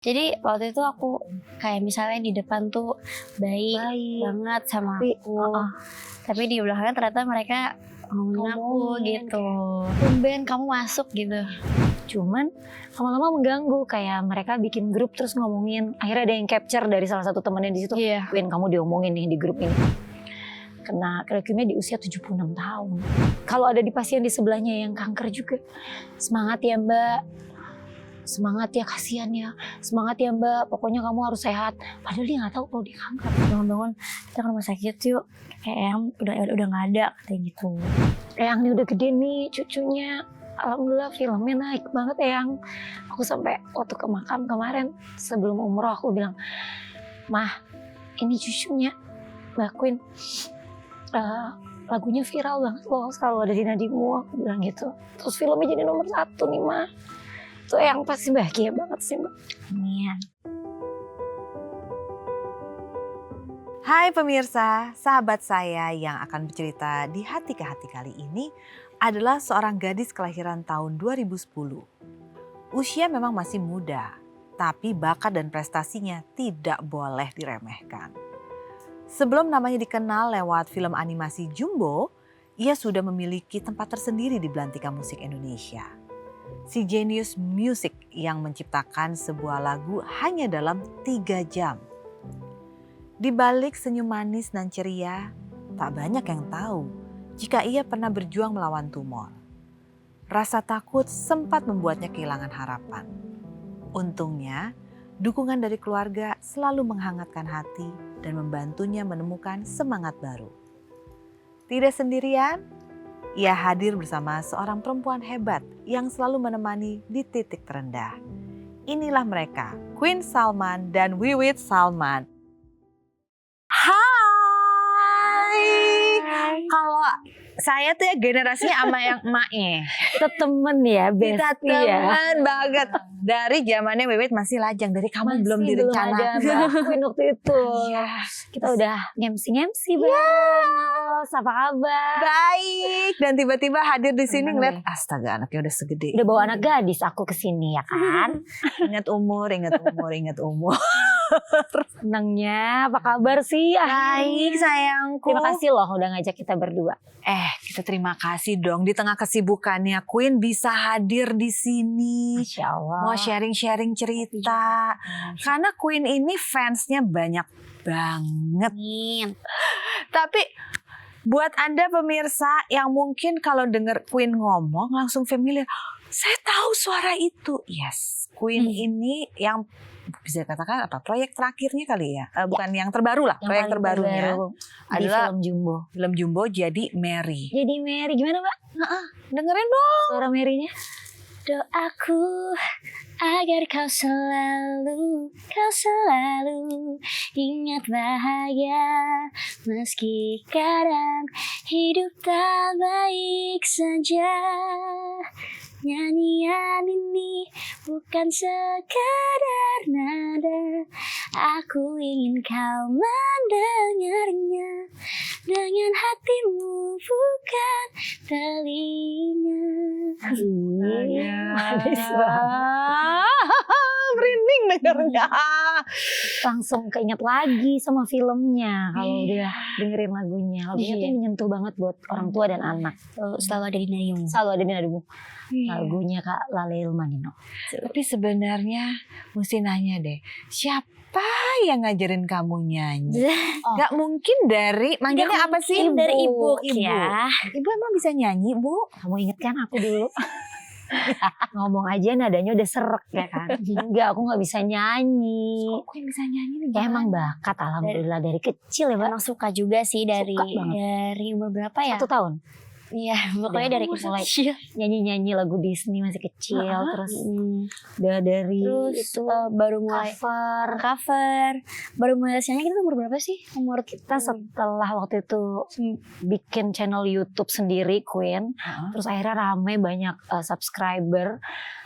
Jadi waktu itu aku kayak misalnya di depan tuh baik banget sama aku. Tapi di belakangnya ternyata mereka ngomongin aku gitu. Tumben kamu masuk gitu. Cuman lama-lama mengganggu, kayak mereka bikin grup terus ngomongin. Akhirnya ada yang capture dari salah satu temennya di situ. Iya. Win, kamu diomongin nih di grup ini. Kena leukemia di usia 76 tahun. Kalau ada di pasien di sebelahnya yang kanker juga, semangat ya Mbak. Semangat ya, kasihan ya. Semangat ya Mbak, pokoknya kamu harus sehat. Padahal dia nggak tahu kalau dia kanker. Bangun-bangun kita ke rumah sakit yuk. Eyang udah nggak ada katanya gitu. Eyang nih udah gede nih cucunya. Alhamdulillah filmnya naik banget Eyang. Aku sampai waktu ke makam kemarin sebelum umroh aku bilang, Mah, ini cucunya Mbak Queen. Lagunya viral banget loh, selalu ada di nadimu, aku bilang gitu. Terus filmnya jadi nomor 1 nih Mah. Itu yang pasti bahagia banget sih Mbak. Amin. Hai pemirsa, sahabat saya yang akan bercerita di Hati ke Hati kali ini adalah seorang gadis kelahiran tahun 2010. Usia memang masih muda, tapi bakat dan prestasinya tidak boleh diremehkan. Sebelum namanya dikenal lewat film animasi Jumbo, ia sudah memiliki tempat tersendiri di belantika musik Indonesia. Si Genius Music yang menciptakan sebuah lagu hanya dalam 3 jam. Di balik senyum manis dan ceria, tak banyak yang tahu jika ia pernah berjuang melawan tumor. Rasa takut sempat membuatnya kehilangan harapan. Untungnya, dukungan dari keluarga selalu menghangatkan hati dan membantunya menemukan semangat baru. Tidak sendirian, ia hadir bersama seorang perempuan hebat yang selalu menemani di titik terendah. Inilah mereka, Queen Salman dan Wiwit Salman. Hai. Kalau saya tuh ya generasinya sama yang emaknya. Kita temen ya, Kita bestie ya. teman banget. Dari zamannya Wiwit masih lajang, dari kamu belum direncanakan. Belum ada Mbak Queen waktu itu. Iya. Kita udah ngemsi-ngemsi bareng. Apa kabar? Baik, dan tiba-tiba hadir di sini ngeliat, astaga anaknya udah segede. Udah bawa anak gadis aku ke sini ya kan. Ingat umur, ingat umur, ingat umur. Senangnya, apa kabar sih? Baik sayangku. Terima kasih loh udah ngajak kita berdua. Kita terima kasih dong, di tengah kesibukannya Queen bisa hadir di sini. Masya Allah. Mau sharing-sharing cerita. Karena Queen ini fansnya banyak banget. Amin. Tapi buat Anda pemirsa yang mungkin kalau dengar Queen ngomong langsung familiar. Saya tahu suara itu. Yes, Queen ini yang bisa dikatakan apa? Proyek terakhirnya kali ya? Bukan yang terbaru lah. Yang proyek paling terbarunya terbaru di adalah film Jumbo. film Jumbo jadi Mary. Jadi Mary, gimana Mbak? Dengerin dong. Suara Mary-nya? Doaku agar kau selalu ingat bahagia meski kadang hidup tak baik saja. Nyanyian ini bukan sekadar nada, aku ingin kau mendengarnya dengan hatimu bukan telinga. Manis banget. Merinding dengernya. Langsung keinget lagi sama filmnya kalau udah dengerin lagunya. Lagunya tuh menyentuh banget buat orang tua dan anak. Selalu ada di nadimu. Selalu ada di nadimu. Lagunya Kak Lale Manino. Tapi sebenarnya mesti nanya deh, siapa yang ngajarin kamu nyanyi? Gak mungkin dari, manggilnya apa sih? Dari ibu ya. Ibu emang bisa nyanyi, Bu? Kamu inget kan aku dulu? Ngomong aja nadanya udah serek ya kan. Enggak, aku gak bisa nyanyi. Kok yang bisa nyanyi nih? Ya emang bakat alhamdulillah dari kecil ya Mbak. Emang suka juga sih dari Suka banget. dari umur berapa ya? 1 tahun. Iya, pokoknya dari mulai kecil. nyanyi-nyanyi lagu Disney masih kecil. Terus udah dari Terus itu baru mulai cover. Baru mulai nyanyi kita umur berapa sih? Umur kita setelah waktu itu bikin channel YouTube sendiri Queen. Terus akhirnya rame banyak subscriber.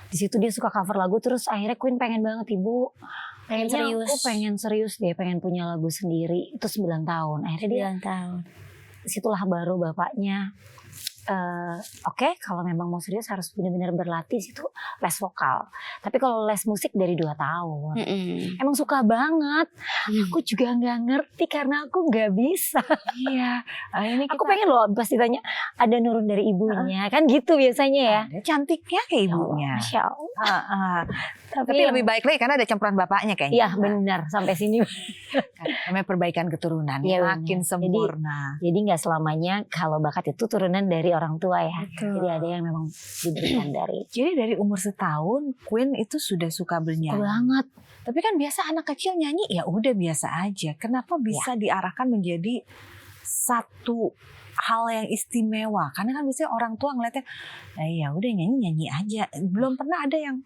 Di situ dia suka cover lagu, terus akhirnya Queen pengen banget Ibu. pengen serius. Aku pengen serius deh, pengen punya lagu sendiri. Itu 9 tahun. Akhirnya dia 9 tahun. situlah baru bapaknya oke, kalau memang mau serius harus benar-benar berlatih situ les vokal. Tapi kalau les musik dari 2 tahun. Emang suka banget. Aku juga nggak ngerti karena aku nggak bisa. Iya. Ini Aku pengen loh pasti tanya ada nurun dari ibunya kan gitu biasanya ya. ada cantiknya kayak ibunya. Masya Allah. Tapi lebih baik lagi karena ada campuran bapaknya kayaknya. Iya benar sampai sini. Namanya perbaikan keturunan, Iya, makin benar. sempurna. Jadi nggak selamanya kalau bakat itu turunan dari orang tua ya. Betul. Jadi ada yang memang diberikan dari. Jadi dari umur setahun Queen itu sudah suka bernyanyi. Banget. Tapi kan biasa anak kecil nyanyi ya udah biasa aja. Kenapa bisa diarahkan menjadi satu hal yang istimewa? Karena kan biasanya orang tua ngeliatnya, ya udah nyanyi aja. Belum pernah ada yang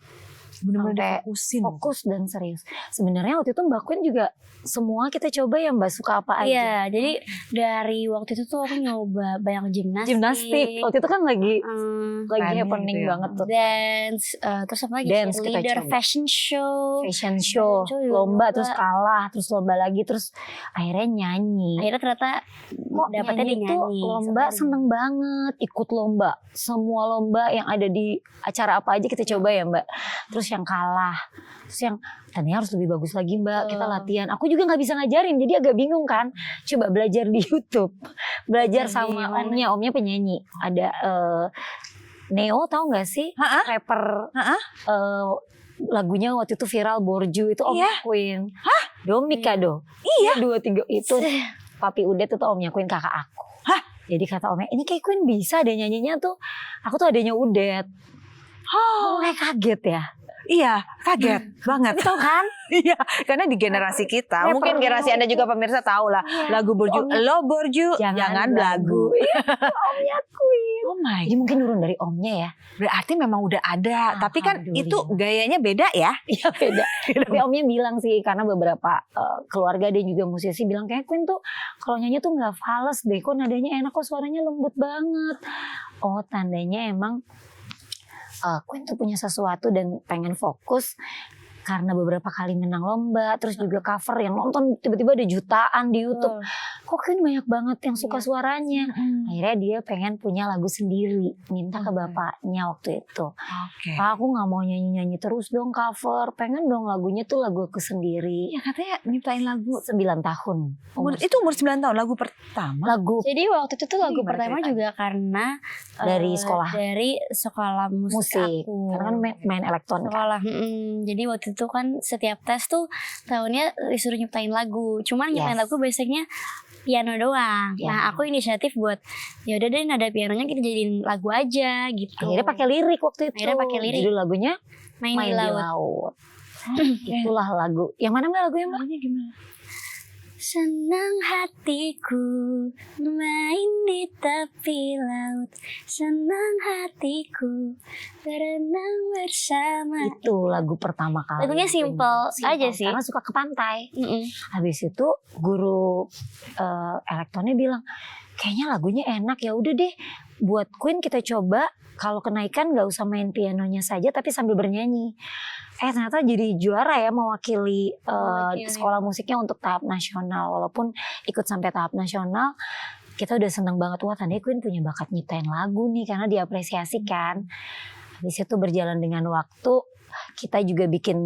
benar-benar difokusin. Fokus dan serius. Sebenarnya waktu itu Mbak Queen juga semua kita coba ya Mbak, suka apa aja. Iya, jadi dari waktu itu tuh aku nyoba banyak gimnastik. Waktu itu kan lagi trennya happening gitu ya. banget tuh. Dance, terus apa lagi? Dance kita Leader, coba. fashion show. Fashion show, Fashion show juga lomba nyoba. terus kalah, terus lomba lagi, terus akhirnya nyanyi. Akhirnya ternyata Kok dapetnya di nyanyi itu nyanyi. lomba seneng banget, ikut lomba. Semua lomba yang ada di acara apa aja kita coba ya Mbak. Terus yang kalah, terus yang tadinya harus lebih bagus lagi Mbak, kita latihan. Aku juga nggak bisa ngajarin, jadi agak bingung kan. Coba belajar di YouTube, belajar Jadi sama gimana? omnya penyanyi. Ada Neo, tahu nggak sih? Rapper. Lagunya waktu itu viral Borju itu omnya Queen. Domika do. Iya. 2-3 itu Papi Udet itu omnya Queen, kakak aku. Jadi kata omnya, ini kayak Queen bisa deh nyanyinya tuh. Aku tuh adanya Udet. Kayak kaget ya. Iya, kaget banget. Tapi tau kan? Iya, karena di generasi kita, Rapper mungkin generasi Anda juga pemirsa tahu lah lagu Borju. Lo Borju, jangan belagu. Iya, omnya Queen. Oh my. Jadi mungkin turun dari omnya ya. Berarti memang udah ada, tapi kan itu Alhamdulillah. gayanya beda ya. Iya beda. Tapi omnya bilang sih, karena beberapa keluarga dia juga musisi bilang kayak Queen tuh kalau nyanyi tuh nggak fals deh, kok nadanya enak, kok suaranya lembut banget. Oh tandanya emang Queen tuh punya sesuatu dan pengen fokus. Karena beberapa kali menang lomba, terus juga cover yang nonton tiba-tiba ada jutaan di YouTube. Kok Queen banyak banget yang suka suaranya. Akhirnya dia pengen punya lagu sendiri, minta ke bapaknya waktu itu. Oke. Pak, aku nggak mau nyanyi-nyanyi terus dong cover, pengen dong lagunya tuh lagu aku sendiri. Ya katanya nyiptain lagu 9 tahun. itu umur 9 tahun lagu pertama. Lagu Jadi waktu itu tuh lagu Gimana pertama ceritanya? juga karena Dari sekolah. Dari sekolah musik, musik, aku. karena kan main elektronik. Sekolah. Jadi waktu itu kan setiap tes tuh tahunnya disuruh nyiptain lagu. Cuman nyiptain lagu basicnya piano doang. Ya. Nah aku inisiatif buat ya udah deh nada pianonya kita jadiin lagu aja gitu. Akhirnya pakai lirik waktu itu. Akhirnya pakai lirik. Judul lagunya main di laut. Itulah lagu. Yang mana Mbak lagunya Mbak? Lagunya gimana? Senang hatiku main di tepi laut. Senang hatiku berenang bersama. Itu lagu pertama kali. Lagunya simple aja sih. Karena suka ke pantai. Mm-mm. Habis itu guru elektronnya bilang, kayaknya lagunya enak, ya udah deh buat Queen kita coba. Kalau kenaikan nggak usah main pianonya saja, tapi sambil bernyanyi. Ternyata jadi juara ya, mewakili sekolah musiknya untuk tahap nasional. Walaupun ikut sampai tahap nasional, kita udah seneng banget. Wah, tandanya Queen punya bakat nyiptain lagu nih, karena diapresiasi kan. Habis itu berjalan dengan waktu, kita juga bikin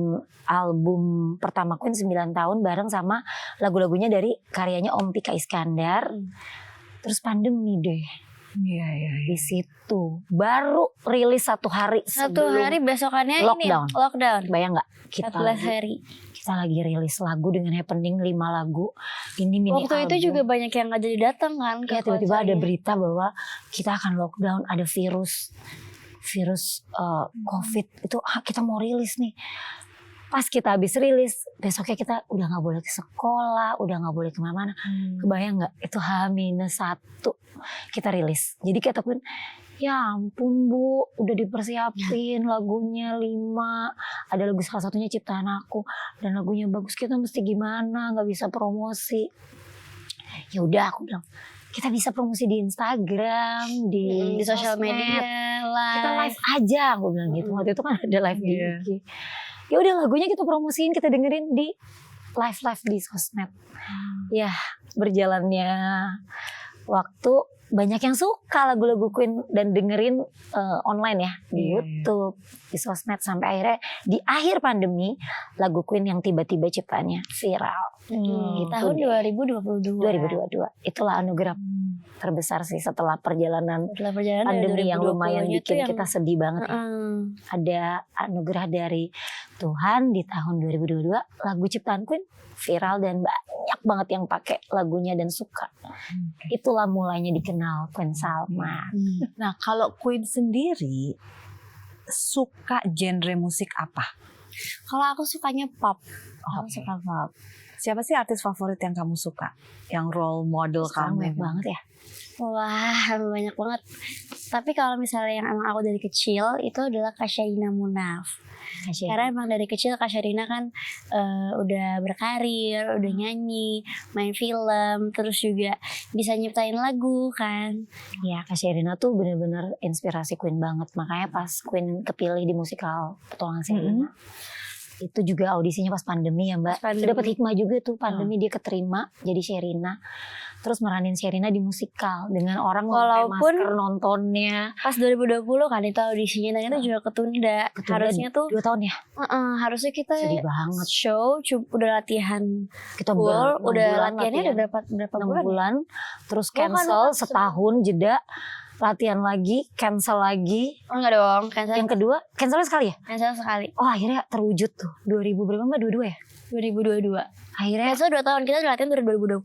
album pertama Queen 9 tahun bareng sama lagu-lagunya dari karyanya Om Pika Iskandar. Terus pandemi deh. Iya. Di situ baru rilis 1 hari Satu sebelum hari besokannya lockdown. ini lockdown. Bayang nggak? 14 hari. Kita lagi rilis lagu dengan happening 5 lagu. Ini mini Waktu album. itu juga banyak yang nggak jadi datang kan. ke Ya, tiba-tiba ada konsernya. berita bahwa kita akan lockdown, ada virus COVID itu kita mau rilis nih. Pas kita habis rilis, besoknya kita udah nggak boleh ke sekolah, udah nggak boleh kemana-mana. Kebayang nggak? Itu H-1 kita rilis. Jadi kata Queen, ya ampun Bu, udah dipersiapin lagunya 5. Ada lagu salah satunya ciptaan aku. Dan lagunya bagus, kita mesti gimana, gak bisa promosi. Ya udah aku bilang, kita bisa promosi di Instagram, di sosial sosmed. media, Kita live aja, aku bilang gitu. Waktu itu kan ada live di Iya. IG. Ya udah lagunya kita promosiin, kita dengerin di live di sosmed. Ya berjalannya waktu banyak yang suka lagu-lagu Queen dan dengerin online ya di Iya. YouTube, di sosmed, sampai akhirnya di akhir pandemi lagu Queen yang tiba-tiba ciptaannya viral. Di Gitu tahun deh. 2022. 2022. Itulah anugerah terbesar sih setelah perjalanan Setelah perjalanan dari pandemi yang 2020-nya lumayan tuh bikin yang- kita sedih banget ya. Ada anugerah dari Tuhan di tahun 2022, lagu ciptaan Queen viral dan banyak banget yang pakai lagunya dan suka. Itulah mulainya dikenal Queen Salma. Nah, kalau Queen sendiri suka genre musik apa? Kalau aku sukanya pop. Aku Oke. suka pop. Siapa sih artis favorit yang kamu suka? Yang role model Sekarang kamu? banyak banget ya. Wah, banyak banget. Tapi kalau misalnya yang emang aku dari kecil itu adalah Kak Sherina Munaf. Karena emang dari kecil Kak Sherina kan udah berkarir, udah nyanyi, main film, terus juga bisa nyiptain lagu kan. Ya, Kak Sherina tuh bener-bener inspirasi Queen banget. Makanya pas Queen kepilih di musikal Petualangan Sherina, itu juga audisinya pas pandemi ya Mbak. Pas pandemi. Dapat hikmah juga tuh pandemi, dia keterima jadi Sherina. Terus meranin Sherina di musikal dengan orang memakai Walaupun- masker nontonnya. Pas 2020 kan itu audisinya ternyata juga ketunda. Ketunda Harusnya tuh 2 tahun ya. harusnya kita Sedih banget. show udah latihan Kita full, baru 6 udah bulan latihannya latihan. udah berapa 6 bulan? bulan, terus Bukan, cancel bukan. setahun jeda, latihan lagi, cancel lagi. Oh enggak dong, cancel, Yang kedua, cancelnya sekali ya? cancel sekali. Oh akhirnya terwujud tuh. 2000 berapa Mbak? 22 ya? 2022. Akhirnya Cancel 2 tahun, kita udah latihan dari 2020.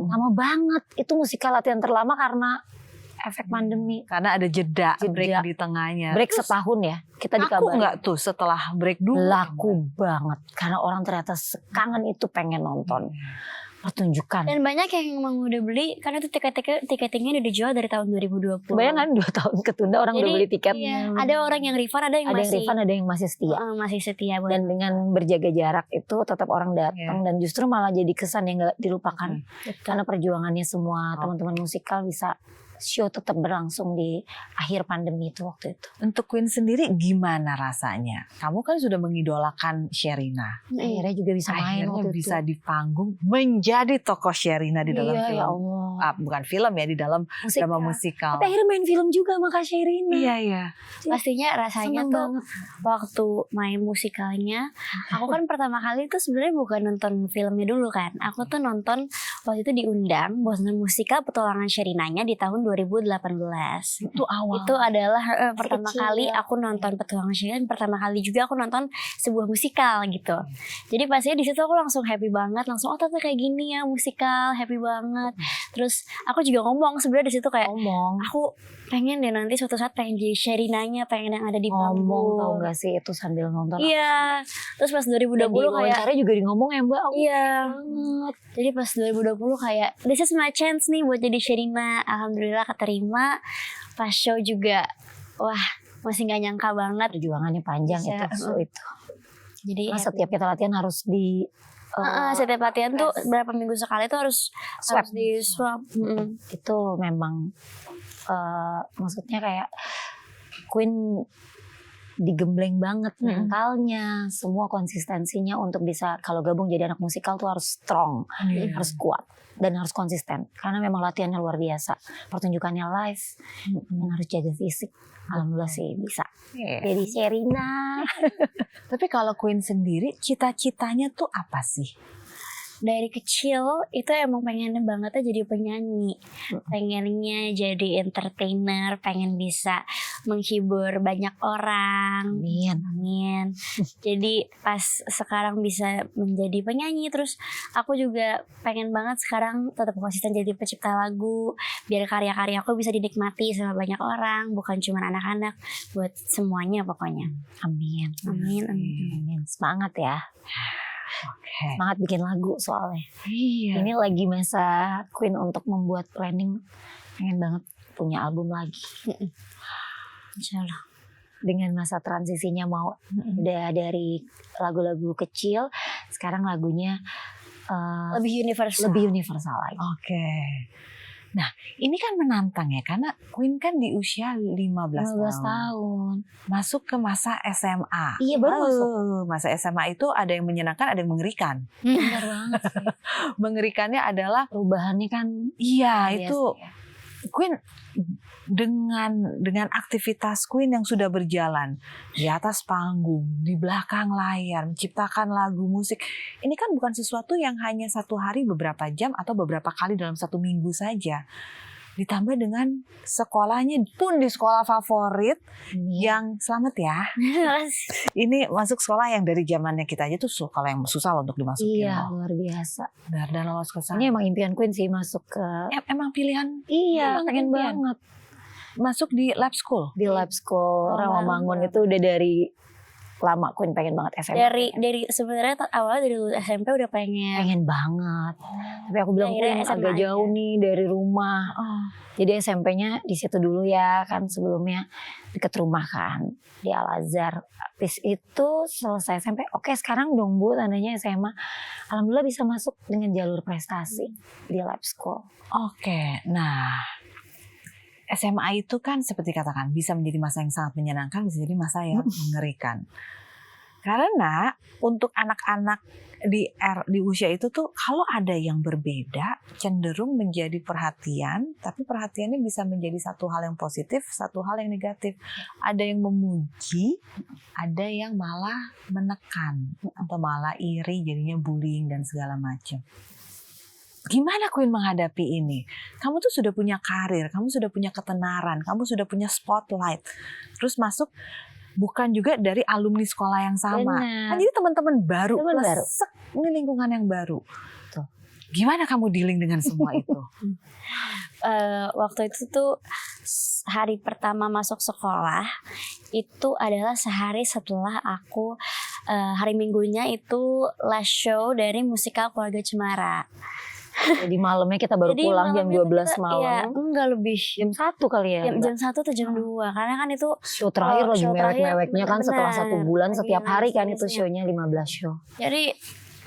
lama banget. Itu musikal latihan terlama karena efek pandemi. Karena ada jeda, Jeda. break di tengahnya. Break Terus setahun ya. Kita laku dikabarin. nggak tuh setelah break dulu? Laku banget. Karena orang ternyata sekangen itu pengen nonton pertunjukan. Dan banyak yang emang udah beli karena itu tiketingnya udah dijual dari tahun 2020. Kebayang kan 2 tahun ketunda orang udah Jadi, beli tiket. Iya, ada orang yang refund, ada yang Ada yang masih refund, ada yang masih setia. masih setia buat. Dan dengan berjaga jarak itu tetap orang datang dan justru malah jadi kesan yang gak dilupakan. Karena perjuangannya semua teman-teman musikal bisa show tetap berlangsung di akhir pandemi itu waktu itu. Untuk Queen sendiri gimana rasanya? Kamu kan sudah mengidolakan Sherina. Akhirnya juga bisa main Akhirnya waktu bisa itu. di panggung menjadi tokoh Sherina di dalam Iya, film. ya Allah. Bukan film ya, di dalam Musikal. drama musikal. Tapi akhirnya main film juga sama Kak Sherina. Iya, iya. Pastinya rasanya Seneng tuh banget. waktu main musikalnya, aku kan pertama kali tuh sebenarnya bukan nonton filmnya dulu kan. Aku tuh nonton waktu itu diundang buat nonton musikal Petualangan Sherinanya di tahun 2018. Itu awal. Itu adalah pertama kecil. kali aku nonton Petualangan Sherina, pertama kali juga aku nonton sebuah musikal gitu. Jadi pastinya di situ aku langsung happy banget, langsung oh ternyata kayak gini ya musikal, happy banget. Terus aku juga ngomong sebenarnya di situ kayak Ngomong. aku pengen deh nanti suatu saat pengen jadi Sherinanya, pengen yang ada di Ngomong panggung. tau gak sih itu sambil nonton. Iya. Terus pas Dan 2020 di kayak wawancara juga di ngomong ya Mbak. iya. Banget. Jadi pas 2020 kayak this is my chance nih buat jadi Sherina. Alhamdulillah keterima. Pas show juga wah masih gak nyangka banget. Perjuangannya panjang Bisa, itu. Jadi Karena setiap kita latihan harus di setiap latihan tuh berapa minggu sekali tuh harus swab. di swab. Itu memang maksudnya kayak Queen digembleng banget mentalnya, semua konsistensinya untuk bisa kalau gabung jadi anak musikal tuh harus strong, harus kuat dan harus konsisten karena memang latihannya luar biasa, pertunjukannya live dan harus jaga fisik. Alhamdulillah sih bisa. Jadi Sherina. Tapi kalau Queen sendiri cita-citanya tuh apa sih? Dari kecil itu emang pengennya banget jadi penyanyi, pengennya jadi entertainer, pengen bisa menghibur banyak orang. Amin. Jadi pas sekarang bisa menjadi penyanyi, terus aku juga pengen banget sekarang tetap konsisten jadi pencipta lagu, biar karya-karya aku bisa dinikmati sama banyak orang, bukan cuma anak-anak, buat semuanya pokoknya. Amin. Amin. Semangat ya. Oke. Semangat bikin lagu soalnya. Iya. Ini lagi masa Queen untuk membuat planning, pengen banget punya album lagi. Insyaallah. Dengan masa transisinya mau udah dari lagu-lagu kecil, sekarang lagunya Lebih universal. lebih universal lagi. Oke. Nah, ini kan menantang ya karena Queen kan di usia 15 15 tahun. tahun. Masuk ke masa SMA. Iya baru masuk. Masa SMA itu ada yang menyenangkan, ada yang mengerikan. Benar banget sih. Mengerikannya adalah Perubahannya kan iya biasa itu ya. Queen, dengan aktivitas Queen yang sudah berjalan di atas panggung, di belakang layar, menciptakan lagu musik, ini kan bukan sesuatu yang hanya satu hari beberapa jam atau beberapa kali dalam satu minggu saja. Ditambah dengan sekolahnya pun di sekolah favorit yang selamat ya. Ini masuk sekolah yang dari zamannya kita aja tuh sekolah yang susah loh untuk dimasukin. Iya, luar biasa. Dan lolos ke sana. Ini emang impian Queen sih masuk ke. Emang pilihan. Iya, emang pengen impian. banget. Masuk di lab school. Di lab school Rawamangun itu udah dari lama Queen pengen banget SMP. Dari sebenarnya awalnya dari lulus SMP udah pengen. Pengen banget. Tapi aku bilang Queen agak jauh nih dari rumah. Jadi SMP-nya di situ dulu ya, kan sebelumnya deket rumah kan di Al-Azhar. Habis itu selesai SMP, oke sekarang dong Bu tandanya SMA. Alhamdulillah bisa masuk dengan jalur prestasi di lab school. Oke, nah SMA itu kan seperti katakan bisa menjadi masa yang sangat menyenangkan, bisa jadi masa yang mengerikan. Karena untuk anak-anak di usia itu tuh kalau ada yang berbeda cenderung menjadi perhatian, tapi perhatiannya bisa menjadi satu hal yang positif, satu hal yang negatif. Ada yang memuji, ada yang malah menekan atau malah iri, jadinya bullying dan segala macam. Gimana Queen menghadapi ini? Kamu tuh sudah punya karir, kamu sudah punya ketenaran, kamu sudah punya spotlight. Terus masuk bukan juga dari alumni sekolah yang sama. Benar. Kan jadi teman-teman baru. Baru. Ini lingkungan yang baru. Tuh. Gimana kamu dealing dengan semua itu? Waktu itu tuh hari pertama masuk sekolah itu adalah sehari setelah aku hari Minggunya itu last show dari musikal Keluarga Cemara. Jadi malamnya kita baru pulang jam 12 malam. Iya, enggak lebih. Jam 1 kali ya? Jam 1 atau jam 2. Karena kan itu show terakhir lagi mewek-meweknya kan setelah 1 bulan setiap hari kan itu show-nya 15 show. Jadi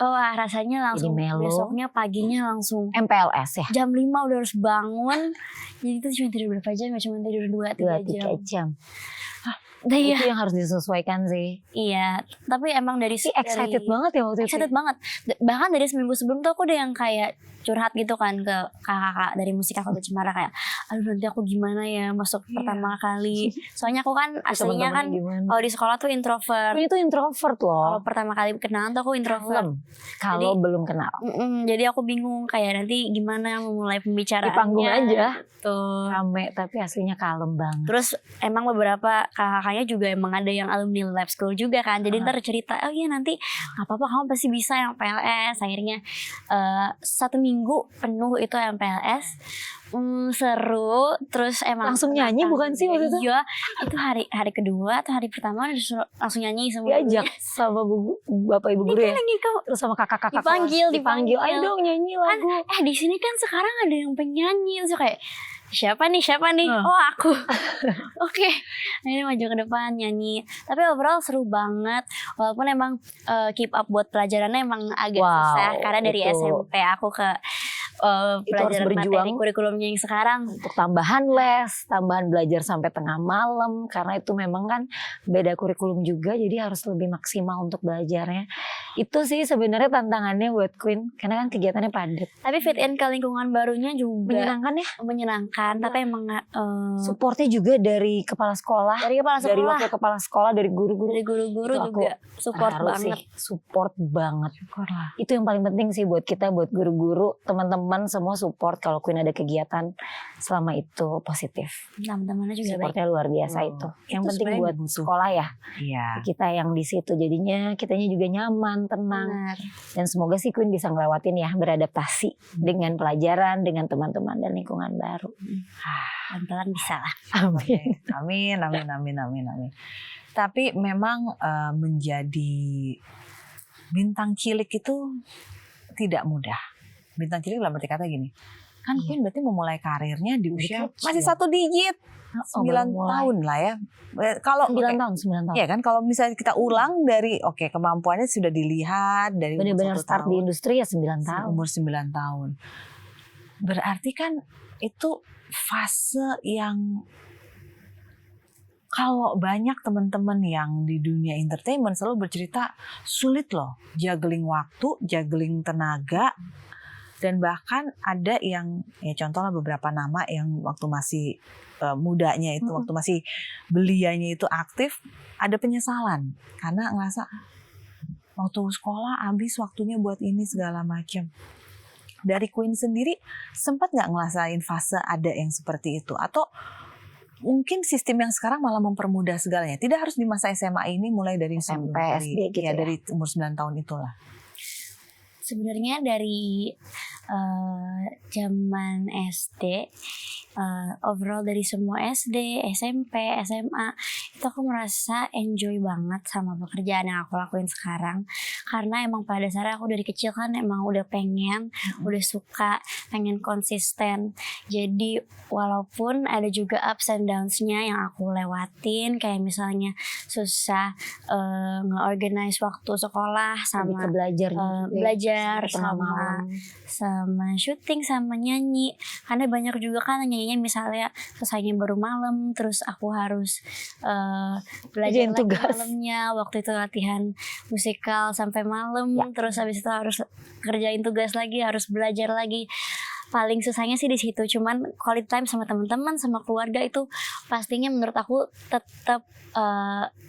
rasanya langsung besoknya paginya langsung MPLS ya? Jam 5 udah harus bangun. Jadi itu cuma tidur berapa jam ya? Cuma tidur 2-3 jam. Itu yang harus disesuaikan sih. Iya, tapi emang dari excited banget ya waktu itu. Excited banget. Bahkan dari seminggu sebelum tuh aku udah yang kayak curhat gitu kan ke kakak-kakak dari musikal Keluarga Cemara kayak, aduh nanti aku gimana ya masuk pertama kali. Soalnya aku kan aslinya kan kalau di sekolah tuh introvert. Ini tuh introvert loh. Kalau pertama kali kenalan tuh aku introvert. Kalau belum kenal. Jadi aku bingung kayak nanti gimana memulai pembicaraannya. Di panggung aja. Tuh. Rame tapi aslinya kalem banget. Terus emang beberapa kakak-kakaknya juga emang ada yang alumni lab school juga kan. Jadi ntar cerita, oh iya nanti gak apa-apa kamu pasti bisa yang PLS. Akhirnya 1 minggu penuh itu MPLS. Seru. Terus emang langsung nyanyi bukan sih waktu itu? Iya. Itu hari kedua atau hari pertama langsung nyanyi semua. Diajak sama bapak ibu guru ya? Terus sama kakak-kakak dipanggil. Ayo dong nyanyi lagu. Di sini kan sekarang ada yang penyanyi. Terus kayak siapa nih? Oh aku. Oke. Ini maju ke depan nyanyi. Tapi overall seru banget. Walaupun emang keep up buat pelajarannya emang agak susah. Karena dari SMP aku ke pelajaran materi kurikulumnya yang sekarang. Untuk tambahan les, tambahan belajar sampai tengah malam. Karena itu memang kan beda kurikulum juga. Jadi harus lebih maksimal untuk belajarnya. Itu sih sebenarnya tantangannya buat Queen. Karena kan kegiatannya padat. Tapi fit in ke lingkungan barunya juga menyenangkan ya? Menyenangkan. Tapi emang supportnya juga dari kepala sekolah. Dari wakil kepala sekolah, dari guru-guru. Dari guru-guru juga support banget. Support banget. Itu yang paling penting sih buat kita, buat guru-guru, teman-teman semua support kalau Queen ada kegiatan selama itu positif. Teman-temannya juga supportnya luar biasa itu. Yang penting buat sekolah ya. Iya. Kita yang di situ jadinya kitanya juga nyaman, tenang. Benar. Dan semoga sih Queen bisa ngelewatin ya, beradaptasi dengan pelajaran, dengan teman-teman dan lingkungan baru. Pelan-pelan bisa lah. Amin. Amin. Tapi memang menjadi bintang cilik itu tidak mudah. Bintang cilik dalam arti kata gini, kan Queen berarti memulai karirnya di usia masih 1 digit, 9 tahun lah ya. Kalau 9 tahun. Ya kan, kalau misalnya kita ulang dari kemampuannya sudah dilihat dari benar-benar start di industri ya 9 tahun. Umur 9 tahun. Berarti kan itu fase yang kalau banyak teman-teman yang di dunia entertainment selalu bercerita sulit loh, juggling waktu, juggling tenaga. Dan bahkan ada yang ya contohnya beberapa nama yang waktu masih mudanya itu, waktu masih belianya itu aktif, ada penyesalan karena ngerasa waktu sekolah habis waktunya buat ini segala macam. Dari Queen sendiri sempat nggak ngerasain fase ada yang seperti itu, atau mungkin sistem yang sekarang malah mempermudah segalanya? Tidak harus di masa SMA ini, mulai dari SMP, SD gitu ya? Dari umur 9 tahun itulah. Sebenarnya dari zaman SD, overall dari semua SD, SMP, SMA, itu aku merasa enjoy banget sama pekerjaan yang aku lakuin sekarang. Karena emang pada dasarnya aku dari kecil kan emang udah pengen, udah suka, pengen konsisten. Jadi walaupun ada juga ups and downs-nya yang aku lewatin, kayak misalnya susah nge-organize waktu sekolah sama belajar sama syuting sama nyanyi, karena banyak juga kan nyanyinya misalnya selesainya baru malam, terus aku harus belajar lagi malamnya, waktu itu latihan musikal sampai malam, terus habis itu harus kerjain tugas lagi, harus belajar lagi. Paling susahnya sih di situ, cuman quality time sama teman-teman sama keluarga itu pastinya menurut aku tetap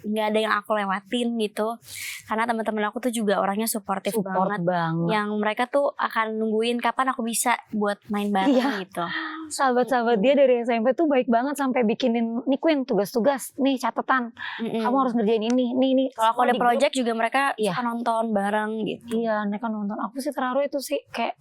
nggak ada yang aku lewatin gitu, karena teman-teman aku tuh juga orangnya supportive banget, yang mereka tuh akan nungguin kapan aku bisa buat main bareng gitu. Sahabat-sahabat dia dari SMP tuh baik banget, sampai bikinin nih Queen tugas-tugas, nih catatan, kamu harus ngerjain ini. Kalau aku ada project juga mereka suka nonton bareng gitu. Iya, mereka nonton. Aku sih terharu itu sih, kayak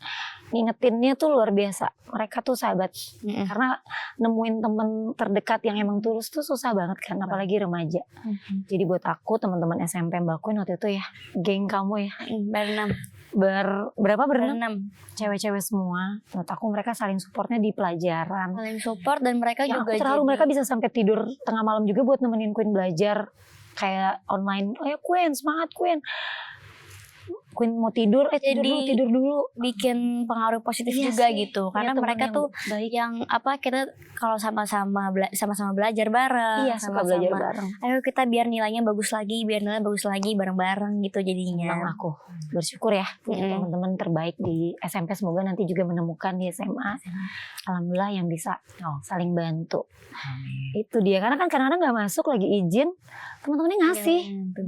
ngingetinnya tuh luar biasa. Mereka tuh sahabat, karena nemuin temen terdekat yang emang tulus tuh susah banget kan, apalagi remaja. Jadi buat aku, teman-teman SMP Mbak Queen waktu itu ya, geng kamu ya, berenam cewek-cewek semua. Menurut aku mereka saling supportnya di pelajaran, saling support, dan mereka ya, juga aku terharu mereka bisa sampai tidur tengah malam juga buat nemenin Queen belajar kayak online. Oh ya Queen, semangat Queen mau tidur, tidur dulu. Bikin pengaruh positif juga sih, gitu. Karena mereka tuh baik. Yang kita kalau sama-sama belajar bareng, suka belajar bareng. Ayo kita biar nilainya bagus lagi, bareng-bareng gitu jadinya. Memang aku bersyukur ya punya teman-teman terbaik di SMP, semoga nanti juga menemukan di SMA. Alhamdulillah yang bisa saling bantu. Itu dia, karena kan kadang-kadang nggak masuk lagi izin, teman-temannya ngasih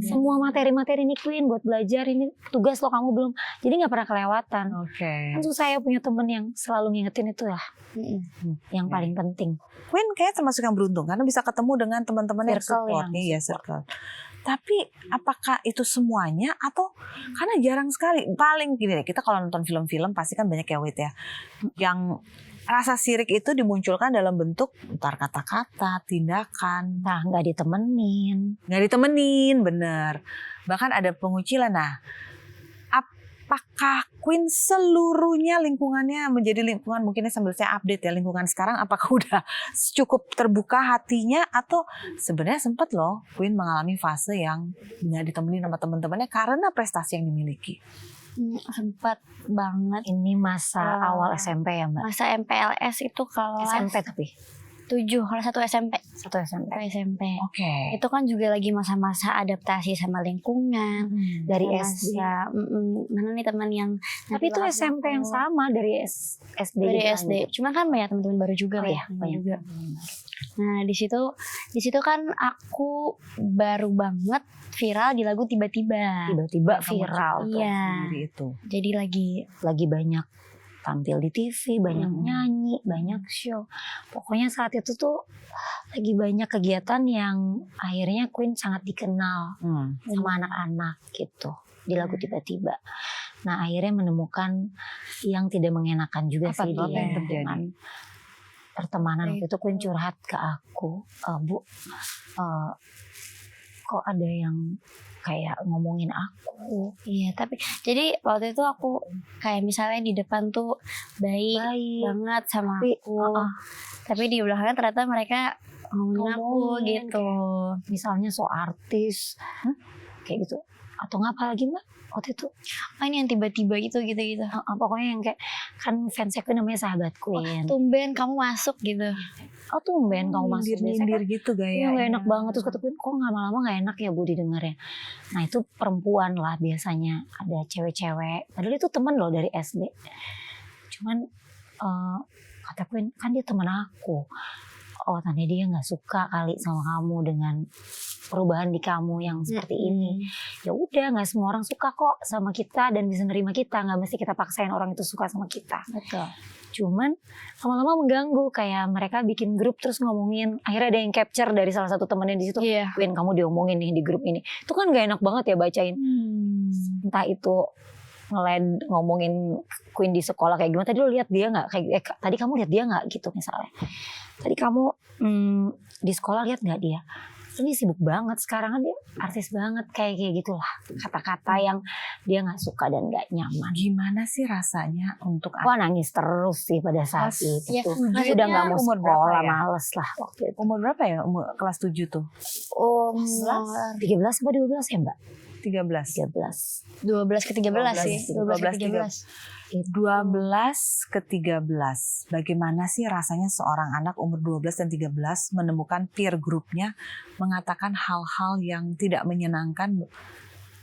semua materi-materi nih Queen buat belajar, ini tugas lo kamu belum, jadi nggak pernah kelewatan. Kan susah ya punya temen yang selalu ngingetin itu lah, yang paling penting. Queen kayak termasuk yang beruntung karena bisa ketemu dengan teman-teman yang support, circle. Tapi apakah itu semuanya, atau karena jarang sekali, paling gini deh, kita kalau nonton film-film pasti kan banyak ya Wit ya, yang rasa sirik itu dimunculkan dalam bentuk entar kata-kata, tindakan. Nah, nggak ditemenin, bener. Bahkan ada pengucilan. Nah, apakah Queen seluruhnya lingkungannya menjadi lingkungan, mungkin sambil saya update ya, lingkungan sekarang apakah udah cukup terbuka hatinya, atau sebenarnya sempat loh Queen mengalami fase yang nggak ditemenin sama teman-temannya karena prestasi yang dimiliki? Sempat banget. Ini masa awal SMP ya Mbak? Masa MPLS itu kelas SMP tapi 7, kelas 1 SMP. Oke. Itu kan juga lagi masa-masa adaptasi sama lingkungan. Dari SD. Mana nih teman yang... Tapi itu SMP yang sama dari SD. Dari SD. Cuma kan banyak teman-teman baru juga banyak juga. Nah di situ kan aku baru banget viral di lagu tiba-tiba viral. Iya. Itu. Jadi lagi banyak tampil di TV, banyak nyanyi, banyak show. Pokoknya saat itu tuh lagi banyak kegiatan yang akhirnya Queen sangat dikenal sama anak-anak gitu di lagu tiba-tiba. Nah akhirnya menemukan yang tidak mengenakan juga sih di lingkungan pertemanan. Waktu itu Queen curhat ke aku, Bu, kok ada yang kayak ngomongin aku. Iya, tapi jadi waktu itu aku kayak misalnya di depan tuh baik banget sama aku. Tapi di belakangnya ternyata mereka ngomongin aku gitu. Misalnya so artis, kayak gitu. Atau ngapa lagi Mbak? Waktu itu ini yang tiba-tiba gitu. Pokoknya yang kayak, kan fansnya Queen namanya sahabat Queen. Tumben kamu masuk gitu. Tumben kamu masuk. Nyindir gitu gaya. Iya, gak enak banget. Terus kata Queen, kok lama-lama gak enak ya Bu didengarnya. Nah itu perempuan lah biasanya, ada cewek-cewek. Padahal itu teman loh dari SD. Cuman kata Queen, kan dia teman aku. Oh, tanya dia nggak suka kali sama kamu dengan perubahan di kamu yang seperti ini. Ya udah, nggak semua orang suka kok sama kita dan bisa nerima kita. Nggak mesti kita paksain orang itu suka sama kita. Betul. Cuman lama-lama mengganggu, kayak mereka bikin grup terus ngomongin, akhirnya ada yang capture dari salah satu temennya di situ. Iya. Queen, kamu diomongin nih di grup ini. Itu kan gak enak banget ya bacain. Entah itu ngomongin Queen di sekolah kayak gimana. Tadi lo lihat dia nggak? Tadi kamu lihat dia nggak gitu misalnya. Tadi kamu di sekolah lihat nggak dia? Ini sibuk banget sekarang, kan dia artis banget, kayak gitulah kata-kata yang dia nggak suka dan nggak nyaman. Gimana sih rasanya untuk Wah, nangis terus sih pada saat ya, itu. maksudnya Sudah nggak mau umur berapa sekolah, ya? males lah waktu itu. umur berapa ya? Umur kelas 7 tuh? Umur 13 apa 12 ya Mbak? 13. 13. 12 ke 13 sih. 12 12 ke 13. 12 ke 13. Bagaimana sih rasanya seorang anak umur 12 dan 13 menemukan peer groupnya mengatakan hal-hal yang tidak menyenangkan